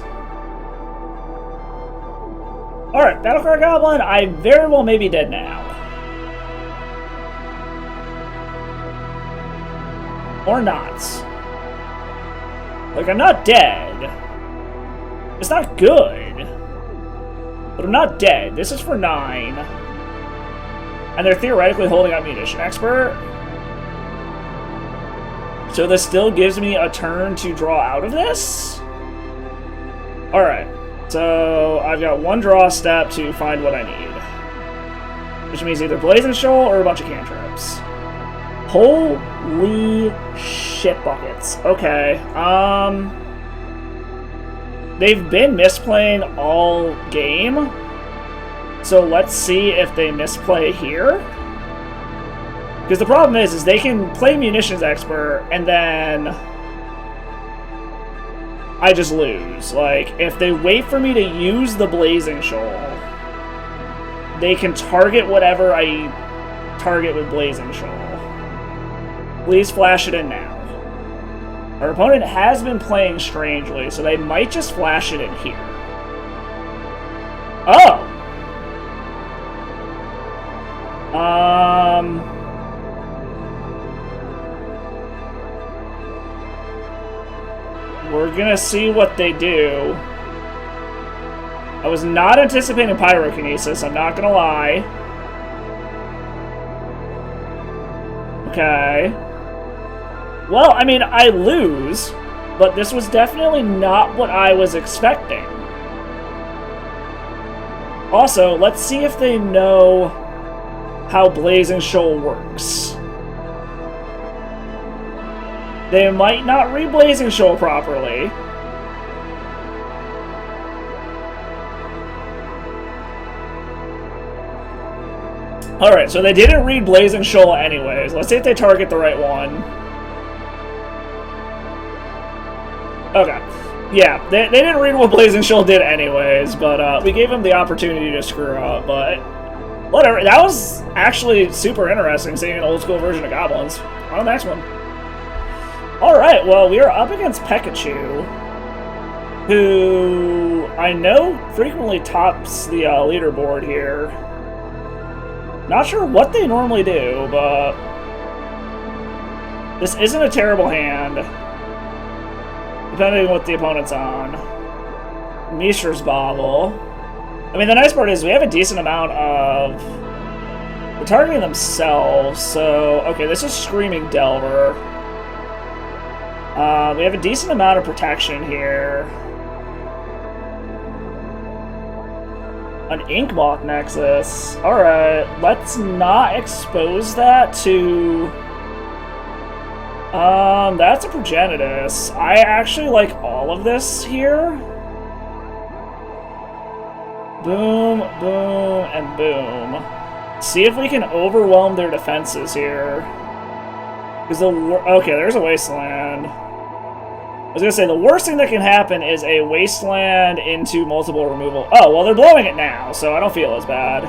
Alright, Battlecry Goblin, I very well may be dead now. Or not. Like, I'm not dead. It's not good. But I'm not dead. This is for 9. And they're theoretically holding up Munition Expert. So this still gives me a turn to draw out of this? Alright. So I've got 1 draw step to find what I need. Which means either Blazing Shoal or a bunch of cantrips. Holy shit buckets. Okay, they've been misplaying all game, so let's see if they misplay here. Because the problem is they can play Munitions Expert, and then I just lose. Like, if they wait for me to use the Blazing Shoal, they can target whatever I target with Blazing Shoal. Please flash it in now. Our opponent has been playing strangely, so they might just flash it in here. Oh! We're gonna see what they do. I was not anticipating pyrokinesis, I'm not gonna lie. Okay. Well, I mean, I lose, but this was definitely not what I was expecting. Also, let's see if they know how Blazing Shoal works. They might not read Blazing Shoal properly. Alright, so they didn't read Blazing Shoal anyways. Let's see if they target the right one. Okay. Yeah, they didn't read what Blazing Shoal did anyways, but we gave them the opportunity to screw up, but whatever. That was actually super interesting, seeing an old school version of Goblins. On to the next one. Alright, well, we are up against Pikachu, who I know frequently tops the leaderboard here. Not sure what they normally do, but this isn't a terrible hand, depending on what the opponent's on. Mishra's Bobble. I mean, the nice part is we have a decent amount of... They're targeting themselves, so... Okay, this is Screaming Delver. We have a decent amount of protection here. An Inkmoth Nexus. Alright, let's not expose that to... that's a Progenitus. I actually like all of this here. Boom, boom, and boom. See if we can overwhelm their defenses here. Because okay, there's a Wasteland. I was gonna say, the worst thing that can happen is a Wasteland into multiple removal. Oh, well, they're blowing it now, so I don't feel as bad.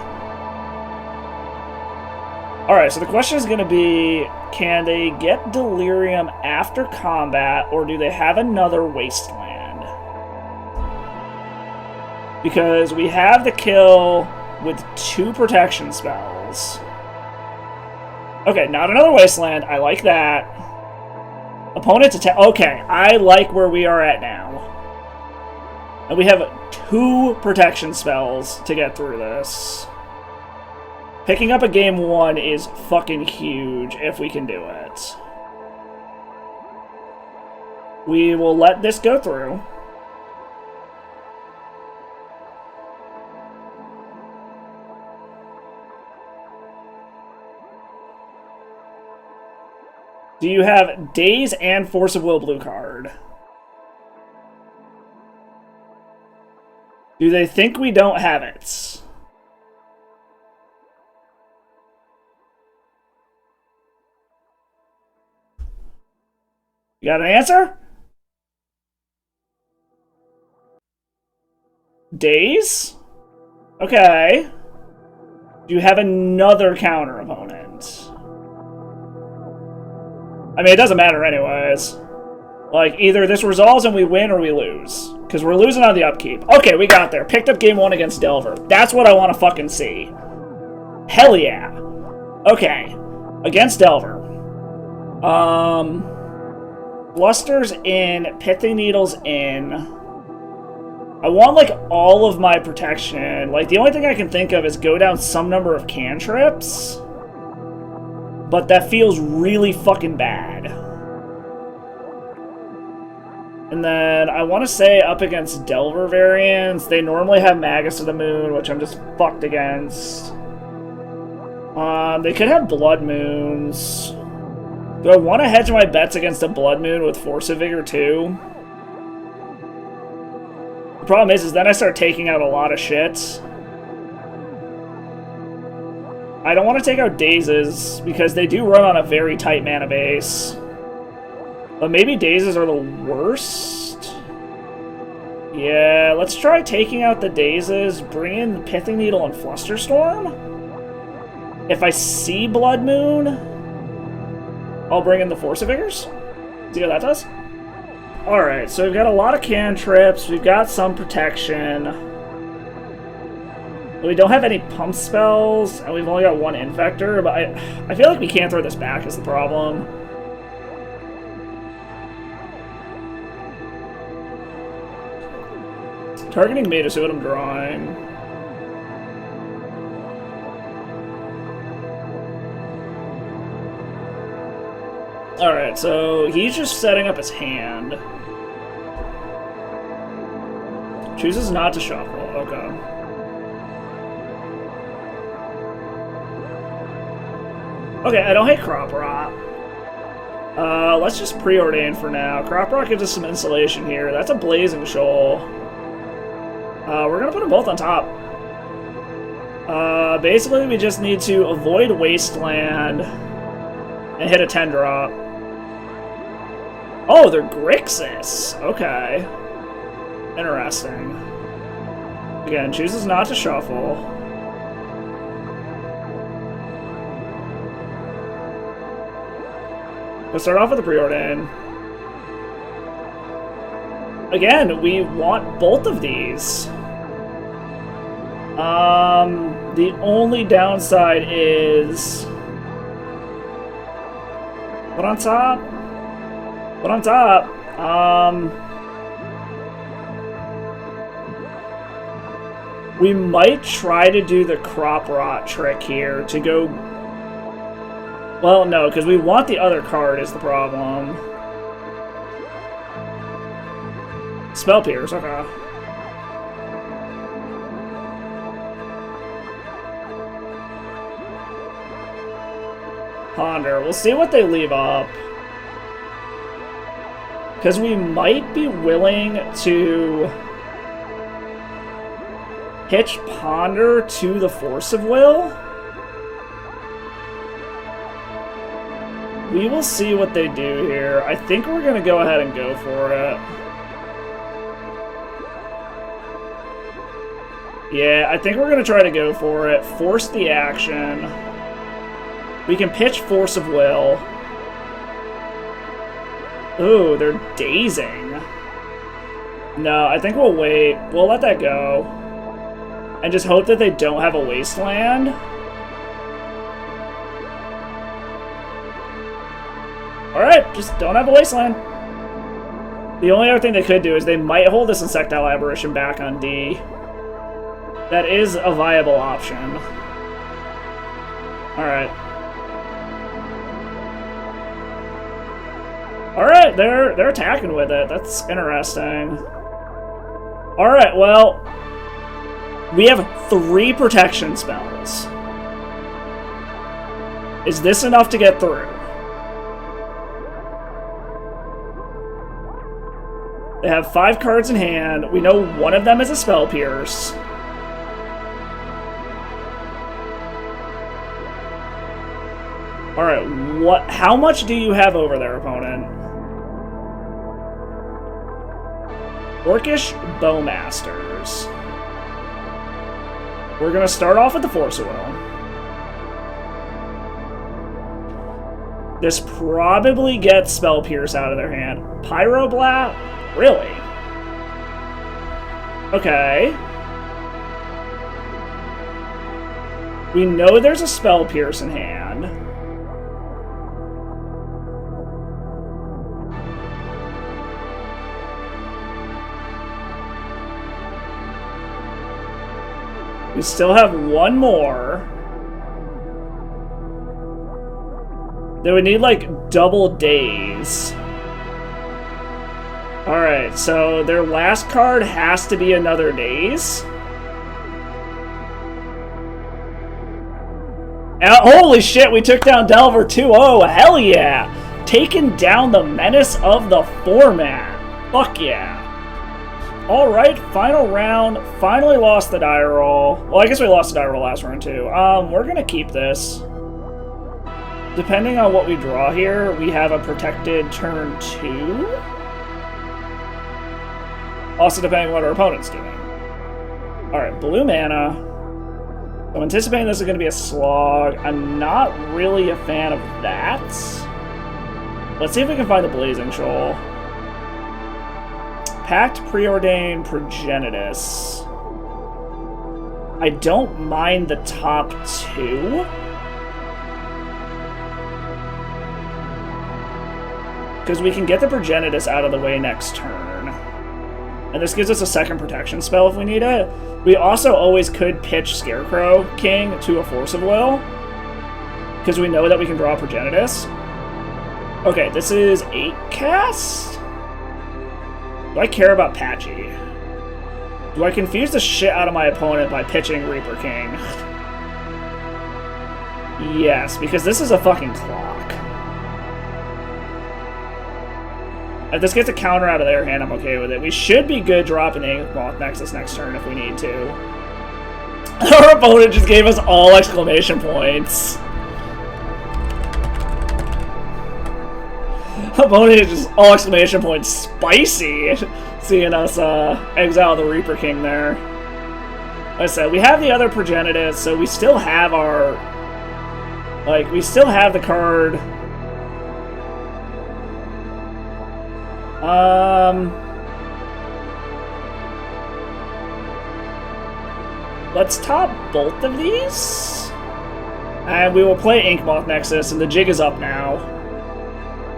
Alright, so the question is gonna be, can they get Delirium after combat, or do they have another Wasteland? Because we have the kill with 2 protection spells. Okay, not another Wasteland. I like that. Opponent's attack. Okay, I like where we are at now. And we have 2 protection spells to get through this. Picking up a game 1 is fucking huge if we can do it. We will let this go through. Do you have Daze and Force of Will blue card? Do they think we don't have it? You got an answer? Daze? Okay. Do you have another counter opponent? I mean, it doesn't matter anyways. Like, either this resolves and we win or we lose. Because we're losing on the upkeep. Okay, we got there. Picked up game 1 against Delver. That's what I want to fucking see. Hell yeah. Okay. Against Delver. Blusters in. Pithing Needles in. I want, like, all of my protection. Like, the only thing I can think of is go down some number of cantrips. But that feels really fucking bad. And then I want to say up against Delver variants, they normally have Magus of the Moon, which I'm just fucked against. They could have Blood Moons. Do I want to hedge my bets against a Blood Moon with Force of Vigor too? The problem is then I start taking out a lot of shit. I don't want to take out Dazes, because they do run on a very tight mana base. But maybe Dazes are the worst? Yeah, let's try taking out the Dazes, bring in Pithing Needle and Flusterstorm. If I see Blood Moon, I'll bring in the Force of Vigors. See how that does? Alright, so we've got a lot of cantrips, we've got some protection. We don't have any pump spells, and we've only got one Infector, but I feel like we can't throw this back is the problem. Targeting me to see what I'm drawing. Alright, so he's just setting up his hand. Chooses not to shuffle, okay. Okay, I don't hate Crop Rot. Let's just preordain for now. Crop Rot gives us some insulation here. That's a Blazing Shoal. We're gonna put them both on top. Basically, we just need to avoid Wasteland and hit a 10-drop. Oh, they're Grixis. Okay. Interesting. Again, chooses not to shuffle. We'll start off with the preordain. Again, we want both of these. The only downside is... What on top? What on top? We might try to do the Crop Rot trick here to go... Well, no, because we want the other card is the problem. Spell Pierce, okay. Ponder. We'll see what they leave up. Because we might be willing to hitch Ponder to the Force of Will. We will see what they do here. I think we're going to go ahead and go for it. Yeah, I think we're going to try to go for it. Force the action. We can pitch Force of Will. Ooh, they're dazing. No, I think we'll wait. We'll let that go. And just hope that they don't have a Wasteland. Alright, just don't have a Wasteland. The only other thing they could do is they might hold this Insectile Aberration back on D. That is a viable option. Alright. Alright, they're attacking with it. That's interesting. Alright, well... We have 3 protection spells. Is this enough to get through? They have 5 cards in hand. We know one of them is a Spell Pierce. Alright, how much do you have over there, opponent? Orcish Bowmasters. We're gonna start off with the Force of Will. This probably gets Spell Pierce out of their hand. Pyroblast? Really? Okay. We know there's a Spell Pierce in hand. We still have one more. They would need, like, double days. Alright, so their last card has to be another daze. Holy shit, we took down Delver 2-0. Hell yeah! Taking down the menace of the format. Fuck yeah. Alright, final round. Finally lost the die roll. Well, I guess we lost the die roll last round too. We're gonna keep this. Depending on what we draw here, we have a protected turn 2. Also depending on what our opponent's doing. Alright, blue mana. I'm anticipating this is going to be a slog. I'm not really a fan of that. Let's see if we can find the Blazing Shoal. Pact Preordained Progenitus. I don't mind the top two. Because we can get the Progenitus out of the way next turn. And this gives us a second protection spell if we need it. We also always could pitch Scarecrow King to a Force of Will. Because we know that we can draw Progenitus. Okay, this is 8 cast? Do I care about Patchy? Do I confuse the shit out of my opponent by pitching Reaper King? Yes, because this is a fucking clock. If this gets a counter out of their hand, I'm okay with it. We should be good dropping Inkmoth Nexus next turn if we need to. Our opponent just gave us all exclamation points. Opponent is just all exclamation points spicy. Seeing us exile the Reaper King there. Like I said, we have the other Progenitus, so we still have our... Like, we still have the card... Let's top both of these. And we will play Inkmoth Nexus, and the jig is up now.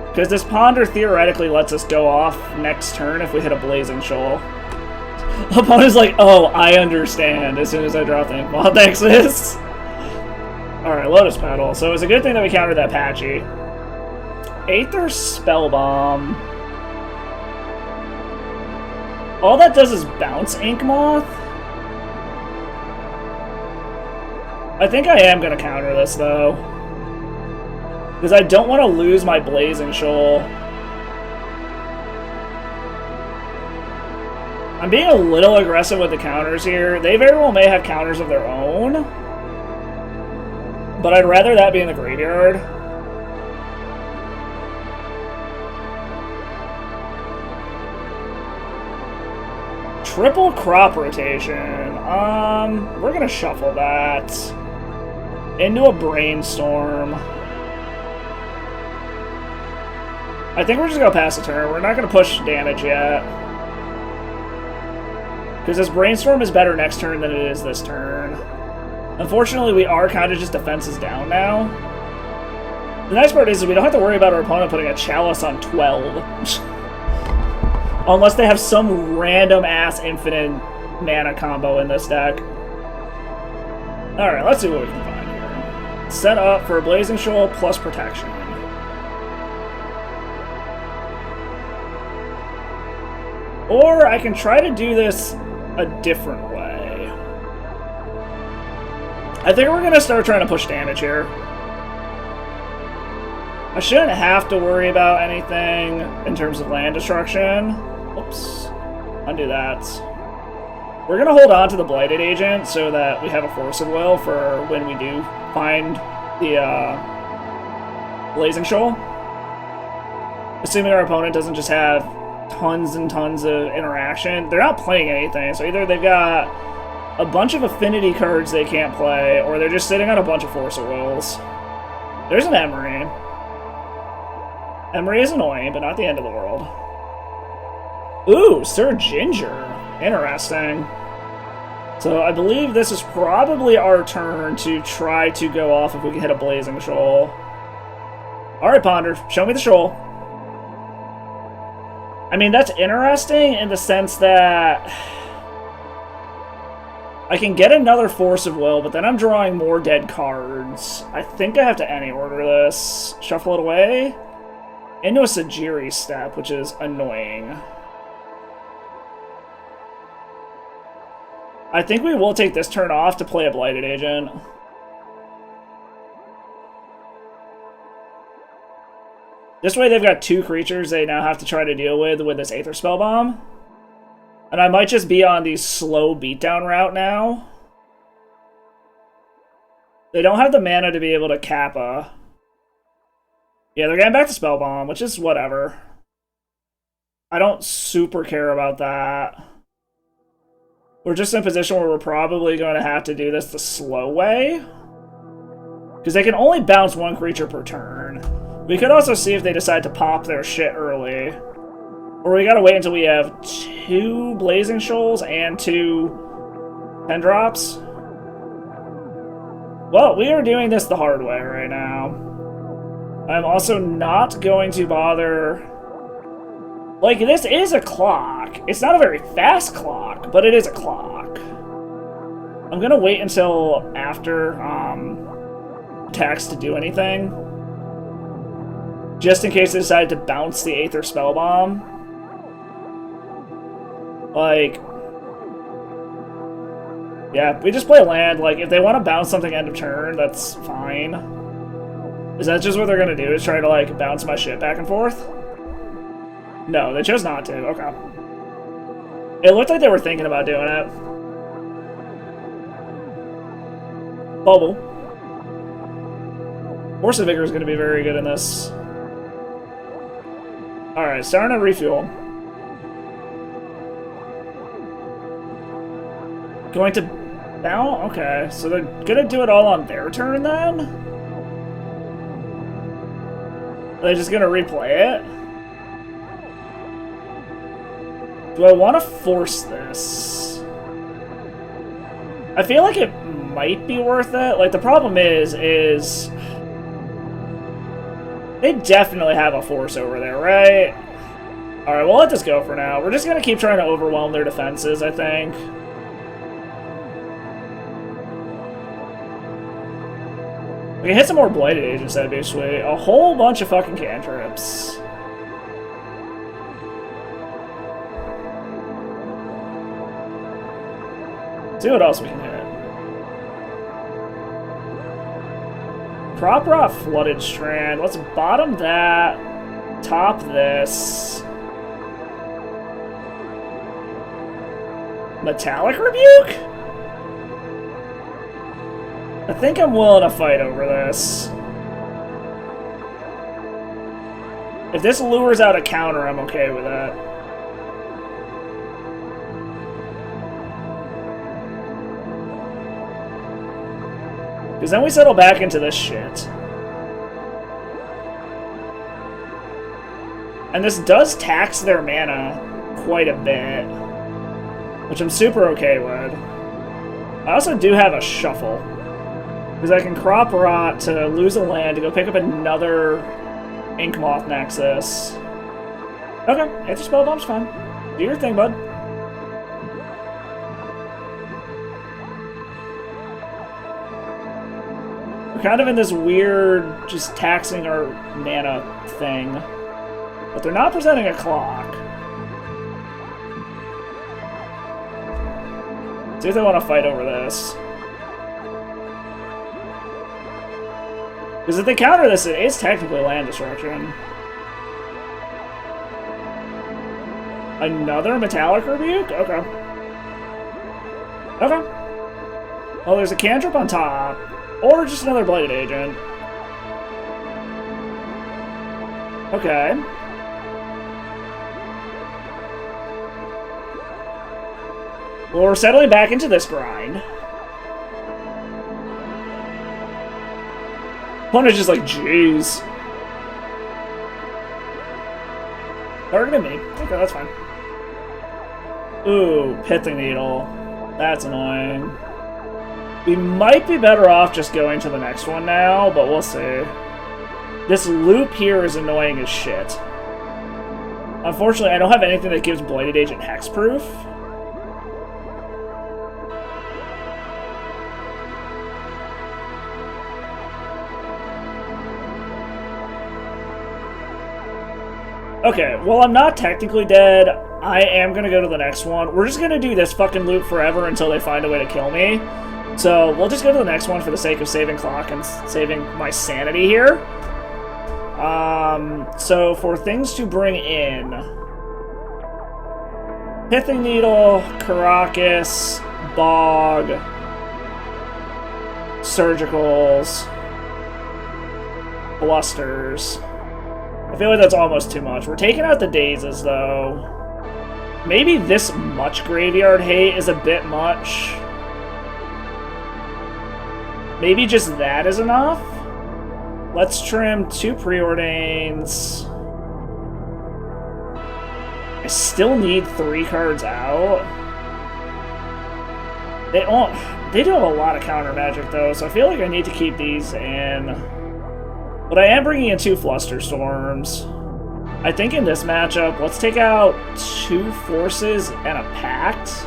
Because this Ponder theoretically lets us go off next turn if we hit a Blazing Shoal. Opponent's like, oh, I understand, as soon as I drop the Inkmoth Nexus. Alright, Lotus Petal. So it's a good thing that we countered that Patchy. Aether Spellbomb. All that does is bounce Inkmoth. I think I am going to counter this, though. Because I don't want to lose my Blazing Shoal. I'm being a little aggressive with the counters here. They very well may have counters of their own. But I'd rather that be in the graveyard. Triple crop rotation. We're gonna shuffle that into a brainstorm. I think we're just gonna pass the turn. We're not gonna push damage yet. Because this brainstorm is better next turn than it is this turn. Unfortunately, we are kind of just defenses down now. The nice part is we don't have to worry about our opponent putting a Chalice on 12. Unless they have some random-ass infinite mana combo in this deck. Alright, let's see what we can find here. Set up for a Blazing Shoal plus protection. Or I can try to do this a different way. I think we're going to start trying to push damage here. I shouldn't have to worry about anything in terms of land destruction. Oops. Undo that. We're going to hold on to the Blighted Agent so that we have a Force of Will for when we do find the Blazing Shoal. Assuming our opponent doesn't just have tons and tons of interaction. They're not playing anything, so either they've got a bunch of affinity cards they can't play, or they're just sitting on a bunch of Force of Wills. There's an Emery. Emery is annoying, but not the end of the world. Ooh, Sir Ginger. Interesting. So I believe this is probably our turn to try to go off if we can hit a Blazing Shoal. Alright, Ponder, show me the Shoal. I mean, that's interesting in the sense that I can get another Force of Will, but then I'm drawing more dead cards. I think I have to any order this. Shuffle it away. Into a Sajiri step, which is annoying. I think we will take this turn off to play a Blighted Agent. This way they've got two creatures they now have to try to deal with this Aether Spellbomb. And I might just be on the slow beatdown route now. They don't have the mana to be able to Kappa. Yeah, they're getting back to Spellbomb, which is whatever. I don't super care about that. We're just in a position where we're probably going to have to do this the slow way. Because they can only bounce one creature per turn. We could also see if they decide to pop their shit early. Or we gotta wait until we have 2 Blazing Shoals and 2 10 drops. Well, we are doing this the hard way right now. I'm also not going to bother... Like, this is a clock. It's not a very fast clock, but it is a clock. I'm gonna wait until after, attacks to do anything. Just in case they decide to bounce the Aether Spell Bomb. Like... Yeah, we just play land. Like, if they want to bounce something end of turn, that's fine. Is that just what they're gonna do? Is try to, like, bounce my shit back and forth? No, they chose not to. Okay. It looked like they were thinking about doing it. Bubble. Force of Vigor is going to be very good in this. Alright, starting to refuel. Going to bounce? Okay, so they're going to do it all on their turn then? Are they just going to replay it? Do I want to force this? I feel like it might be worth it. Like, the problem is they definitely have a force over there, right? Alright, we'll let this go for now. We're just gonna keep trying to overwhelm their defenses, I think. We can hit some more Blighted Agents, that'd be sweet. A whole bunch of fucking cantrips. See what else we can hit. Crop Rot Flooded Strand. Let's bottom that. Top this. Metallic Rebuke? I think I'm willing to fight over this. If this lures out a counter, I'm okay with that. Because then we settle back into this shit. And this does tax their mana quite a bit, which I'm super okay with. I also do have a Shuffle, because I can Crop Rot to lose a land to go pick up another Inkmoth Nexus. Okay, Aether Spell Bomb's fine. Do your thing, bud. Kind of in this weird, just taxing our mana thing. But they're not presenting a clock. See if they want to fight over this. Because if they counter this, it is technically land destruction. Another Metallic Rebuke? Okay. Okay. Well, there's a cantrip on top. Or just another Blighted Agent. Okay. Well, we're settling back into this grind. Opponent's just like, jeez. Targeting me. Okay, that's fine. Ooh, Pithing Needle. That's annoying. We might be better off just going to the next one now, but we'll see. This loop here is annoying as shit. Unfortunately, I don't have anything that gives Blighted Agent hexproof. Okay, well, I'm not technically dead. I am gonna go to the next one. We're just gonna do this fucking loop forever until they find a way to kill me. So, we'll just go to the next one for the sake of saving clock and saving my sanity here. So for things to bring in... Pithing Needle, Caracas, Bog, Surgicals, Blusters. I feel like that's almost too much. We're taking out the Dazes, though. Maybe this much Graveyard Hate is a bit much. Maybe just that is enough? Let's trim 2 Preordains. I still need 3 cards out. They do have a lot of counter magic though, so I feel like I need to keep these in. But I am bringing in 2 Flusterstorms. I think in this matchup, let's take out 2 Forces and a Pact.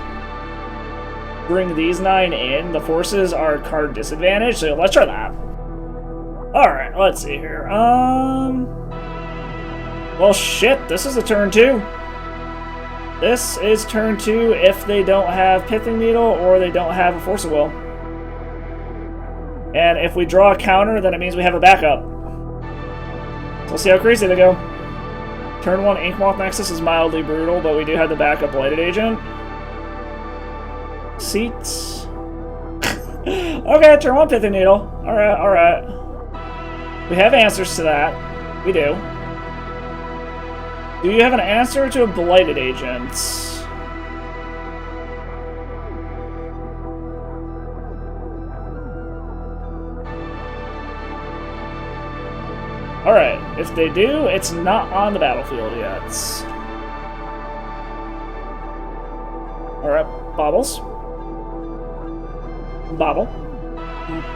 Bring these 9 in. The Forces are card disadvantage, so let's try that. Alright, let's see here. Well, shit, this is a turn 2. This is turn 2 if they don't have Pithing Needle or they don't have a Force of Will. And if we draw a counter, then it means we have a backup. So let's see how crazy they go. Turn 1 Inkmoth Nexus is mildly brutal, but we do have the backup Blighted Agent. Seats. Okay, turn 1 Pithing Needle. Alright, alright. We have answers to that. We do. Do you have an answer to a Blighted Agent? Alright, if they do, it's not on the battlefield yet. Alright, Baubles. Bobble.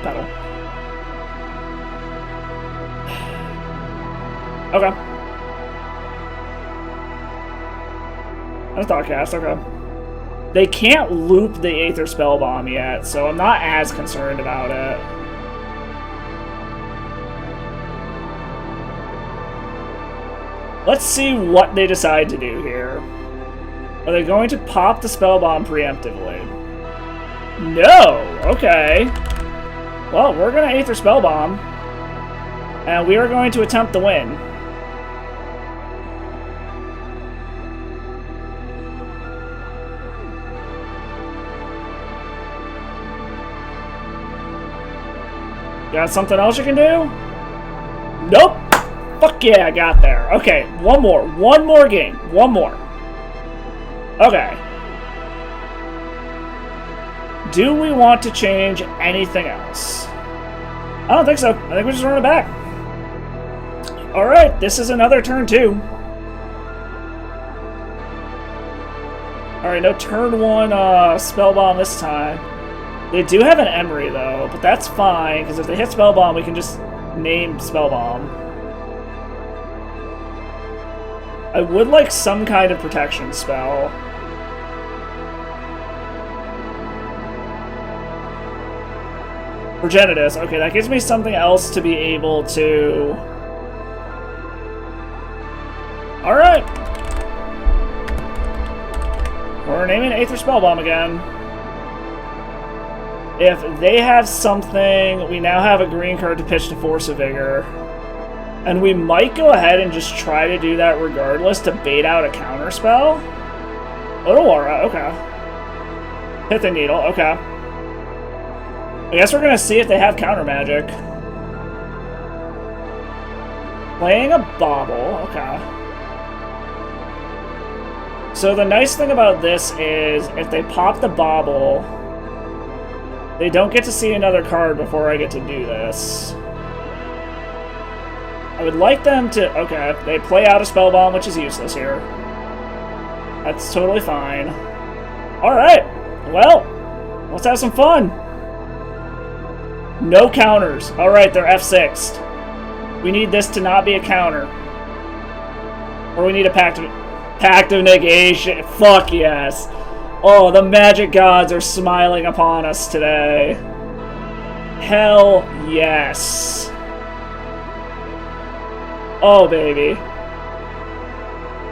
Battle. Okay. That's Thoughtcast, okay. They can't loop the Aether Spellbomb yet, so I'm not as concerned about it. Let's see what they decide to do here. Are they going to pop the Spellbomb preemptively? No! Okay. Well, we're going to Aether Spellbomb. And we are going to attempt to win. Got something else you can do? Nope! Fuck yeah, I got there. Okay, one more. One more game. One more. Okay. Do we want to change anything else? I don't think so. I think we just run it back. Alright, this is another turn 2. Alright, no turn 1 Spellbomb this time. They do have an Emery, though, but that's fine, because if they hit Spellbomb, we can just name Spellbomb. I would like some kind of protection spell. Progenitus. Okay, that gives me something else to be able to... Alright! We're naming Aether Spellbomb again. If they have something, we now have a green card to pitch to Force of Vigor. And we might go ahead and just try to do that regardless to bait out a counter spell. Otawara, okay. Pithing Needle, okay. I guess we're gonna see if they have counter magic. Playing a Bauble, okay. So the nice thing about this is if they pop the Bauble, they don't get to see another card before I get to do this. I would like them to... Okay, they play out a Spellbomb, which is useless here. That's totally fine. Alright, well, let's have some fun. No counters. Alright, they're F6'd. We need this to not be a counter. Or we need a Pact of Negation. Fuck yes. Oh, the magic gods are smiling upon us today. Hell yes. Oh, baby.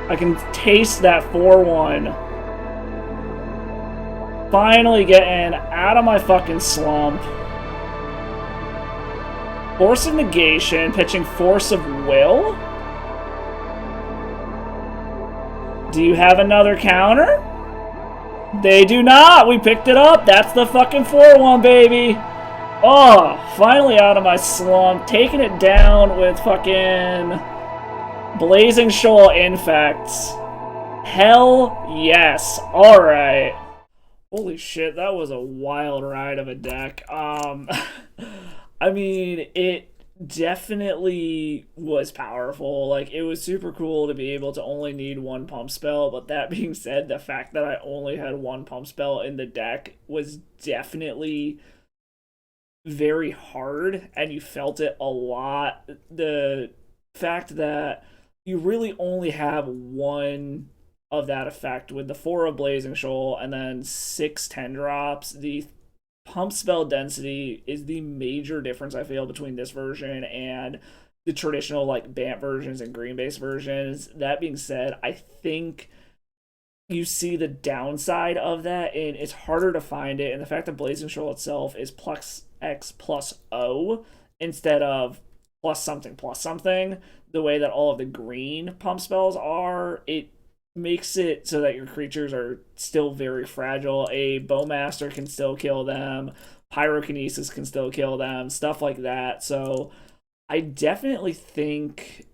I can taste that 4-1. Finally getting out of my fucking slump. Force of Negation, pitching Force of Will? Do you have another counter? They do not! We picked it up! That's the fucking 4-1, baby! Oh, finally out of my slump. Taking it down with fucking Blazing Shoal Infects. Hell yes. Alright. Holy shit, that was a wild ride of a deck. I mean, definitely was powerful. Like, it was super cool to be able to only need one pump spell, but that being said, the fact that I only had one pump spell in the deck was definitely very hard, and you felt it a lot. The fact that you really only have one of that effect with the four of Blazing Shoal and then 6 10 drops, the pump spell density is the major difference I feel between this version and the traditional like Bant versions and green base versions. That being said, I think you see the downside of that, and it's harder to find it. And the fact that Blazing Shoal itself is plus X plus O instead of plus something, the way that all of the green pump spells are, it makes it so that your creatures are still very fragile. A Bowmaster can still kill them, Pyrokinesis can still kill them, stuff like that. So I definitely think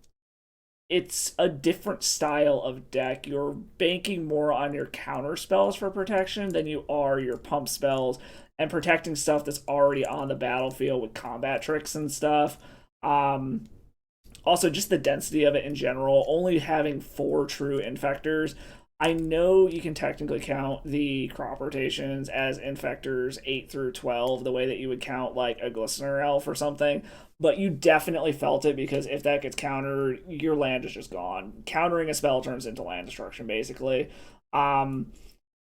it's a different style of deck. You're banking more on your counter spells for protection than you are your pump spells and protecting stuff that's already on the battlefield with combat tricks and stuff. Also, just the density of it in general, only having 4 true infectors. I know you can technically count the crop rotations as infectors 8 through 12, the way that you would count like a Glistener Elf or something, but you definitely felt it because if that gets countered, your land is just gone. Countering a spell turns into land destruction, basically.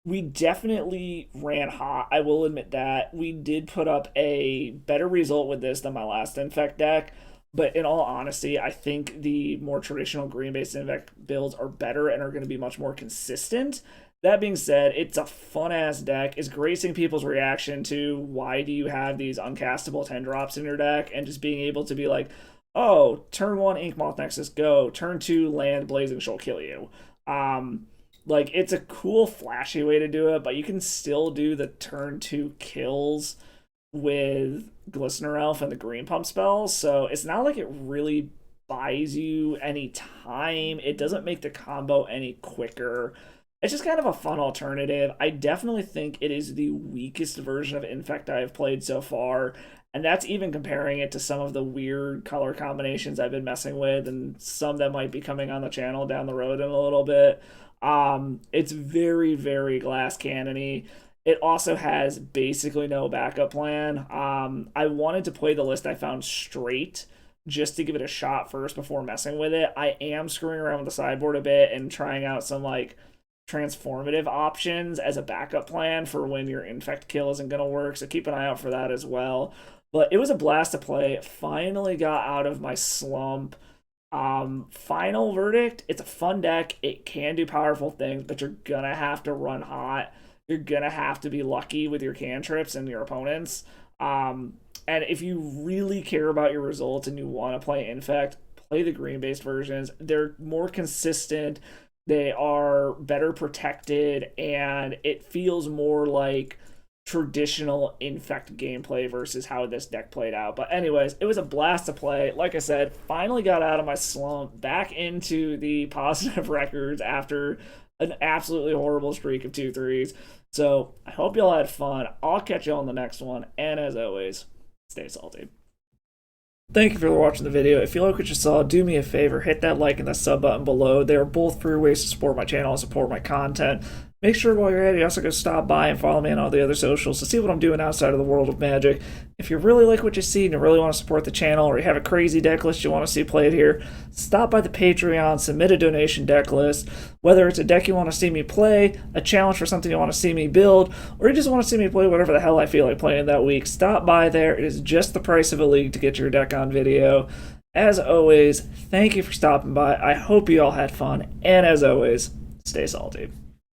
We definitely ran hot. I will admit that. We did put up a better result with this than my last Infect deck. But in all honesty, I think the more traditional green-based Infect builds are better and are going to be much more consistent. That being said, it's a fun-ass deck. It's great seeing people's reaction to why do you have these uncastable 10 drops in your deck, and just being able to be like, oh, turn 1 Inkmoth Nexus, go. Turn 2 land Blazing Shoal, kill you. Like, it's a cool, flashy way to do it, but you can still do the turn 2 kills with Glistener Elf and the green pump spells, so it's not like it really buys you any time. It doesn't make the combo any quicker. It's just kind of a fun alternative. I definitely think it is the weakest version of Infect I have played so far, and that's even comparing it to some of the weird color combinations I've been messing with and some that might be coming on the channel down the road in a little bit. It's very, very glass cannony. It also has basically no backup plan. I wanted to play the list I found straight just to give it a shot first before messing with it. I am screwing around with the sideboard a bit and trying out some like transformative options as a backup plan for when your Infect kill isn't going to work, so keep an eye out for that as well. But it was a blast to play. Finally got out of my slump. Final verdict, it's a fun deck. It can do powerful things, but you're going to have to run hot. You're gonna have to be lucky with your cantrips and your opponents. And if you really care about your results and you want to play Infect, play the green-based versions. They're more consistent, they are better protected, and it feels more like traditional Infect gameplay versus how this deck played out. But anyways, it was a blast to play. Like I said, finally got out of my slump, back into the positive records after an absolutely horrible streak of 2-3s. So I hope y'all had fun. I'll catch y'all on the next one. And as always, stay salty. Thank you for watching the video. If you like what you saw, do me a favor, hit that like and the sub button below. They are both free ways to support my channel and support my content. Make sure while you're at it, you also go stop by and follow me on all the other socials to see what I'm doing outside of the world of Magic. If you really like what you see and you really want to support the channel, or you have a crazy deck list you want to see played here, stop by the Patreon, submit a donation deck list. Whether it's a deck you want to see me play, a challenge for something you want to see me build, or you just want to see me play whatever the hell I feel like playing that week, stop by there. It is just the price of a league to get your deck on video. As always, thank you for stopping by. I hope you all had fun, and as always, stay salty.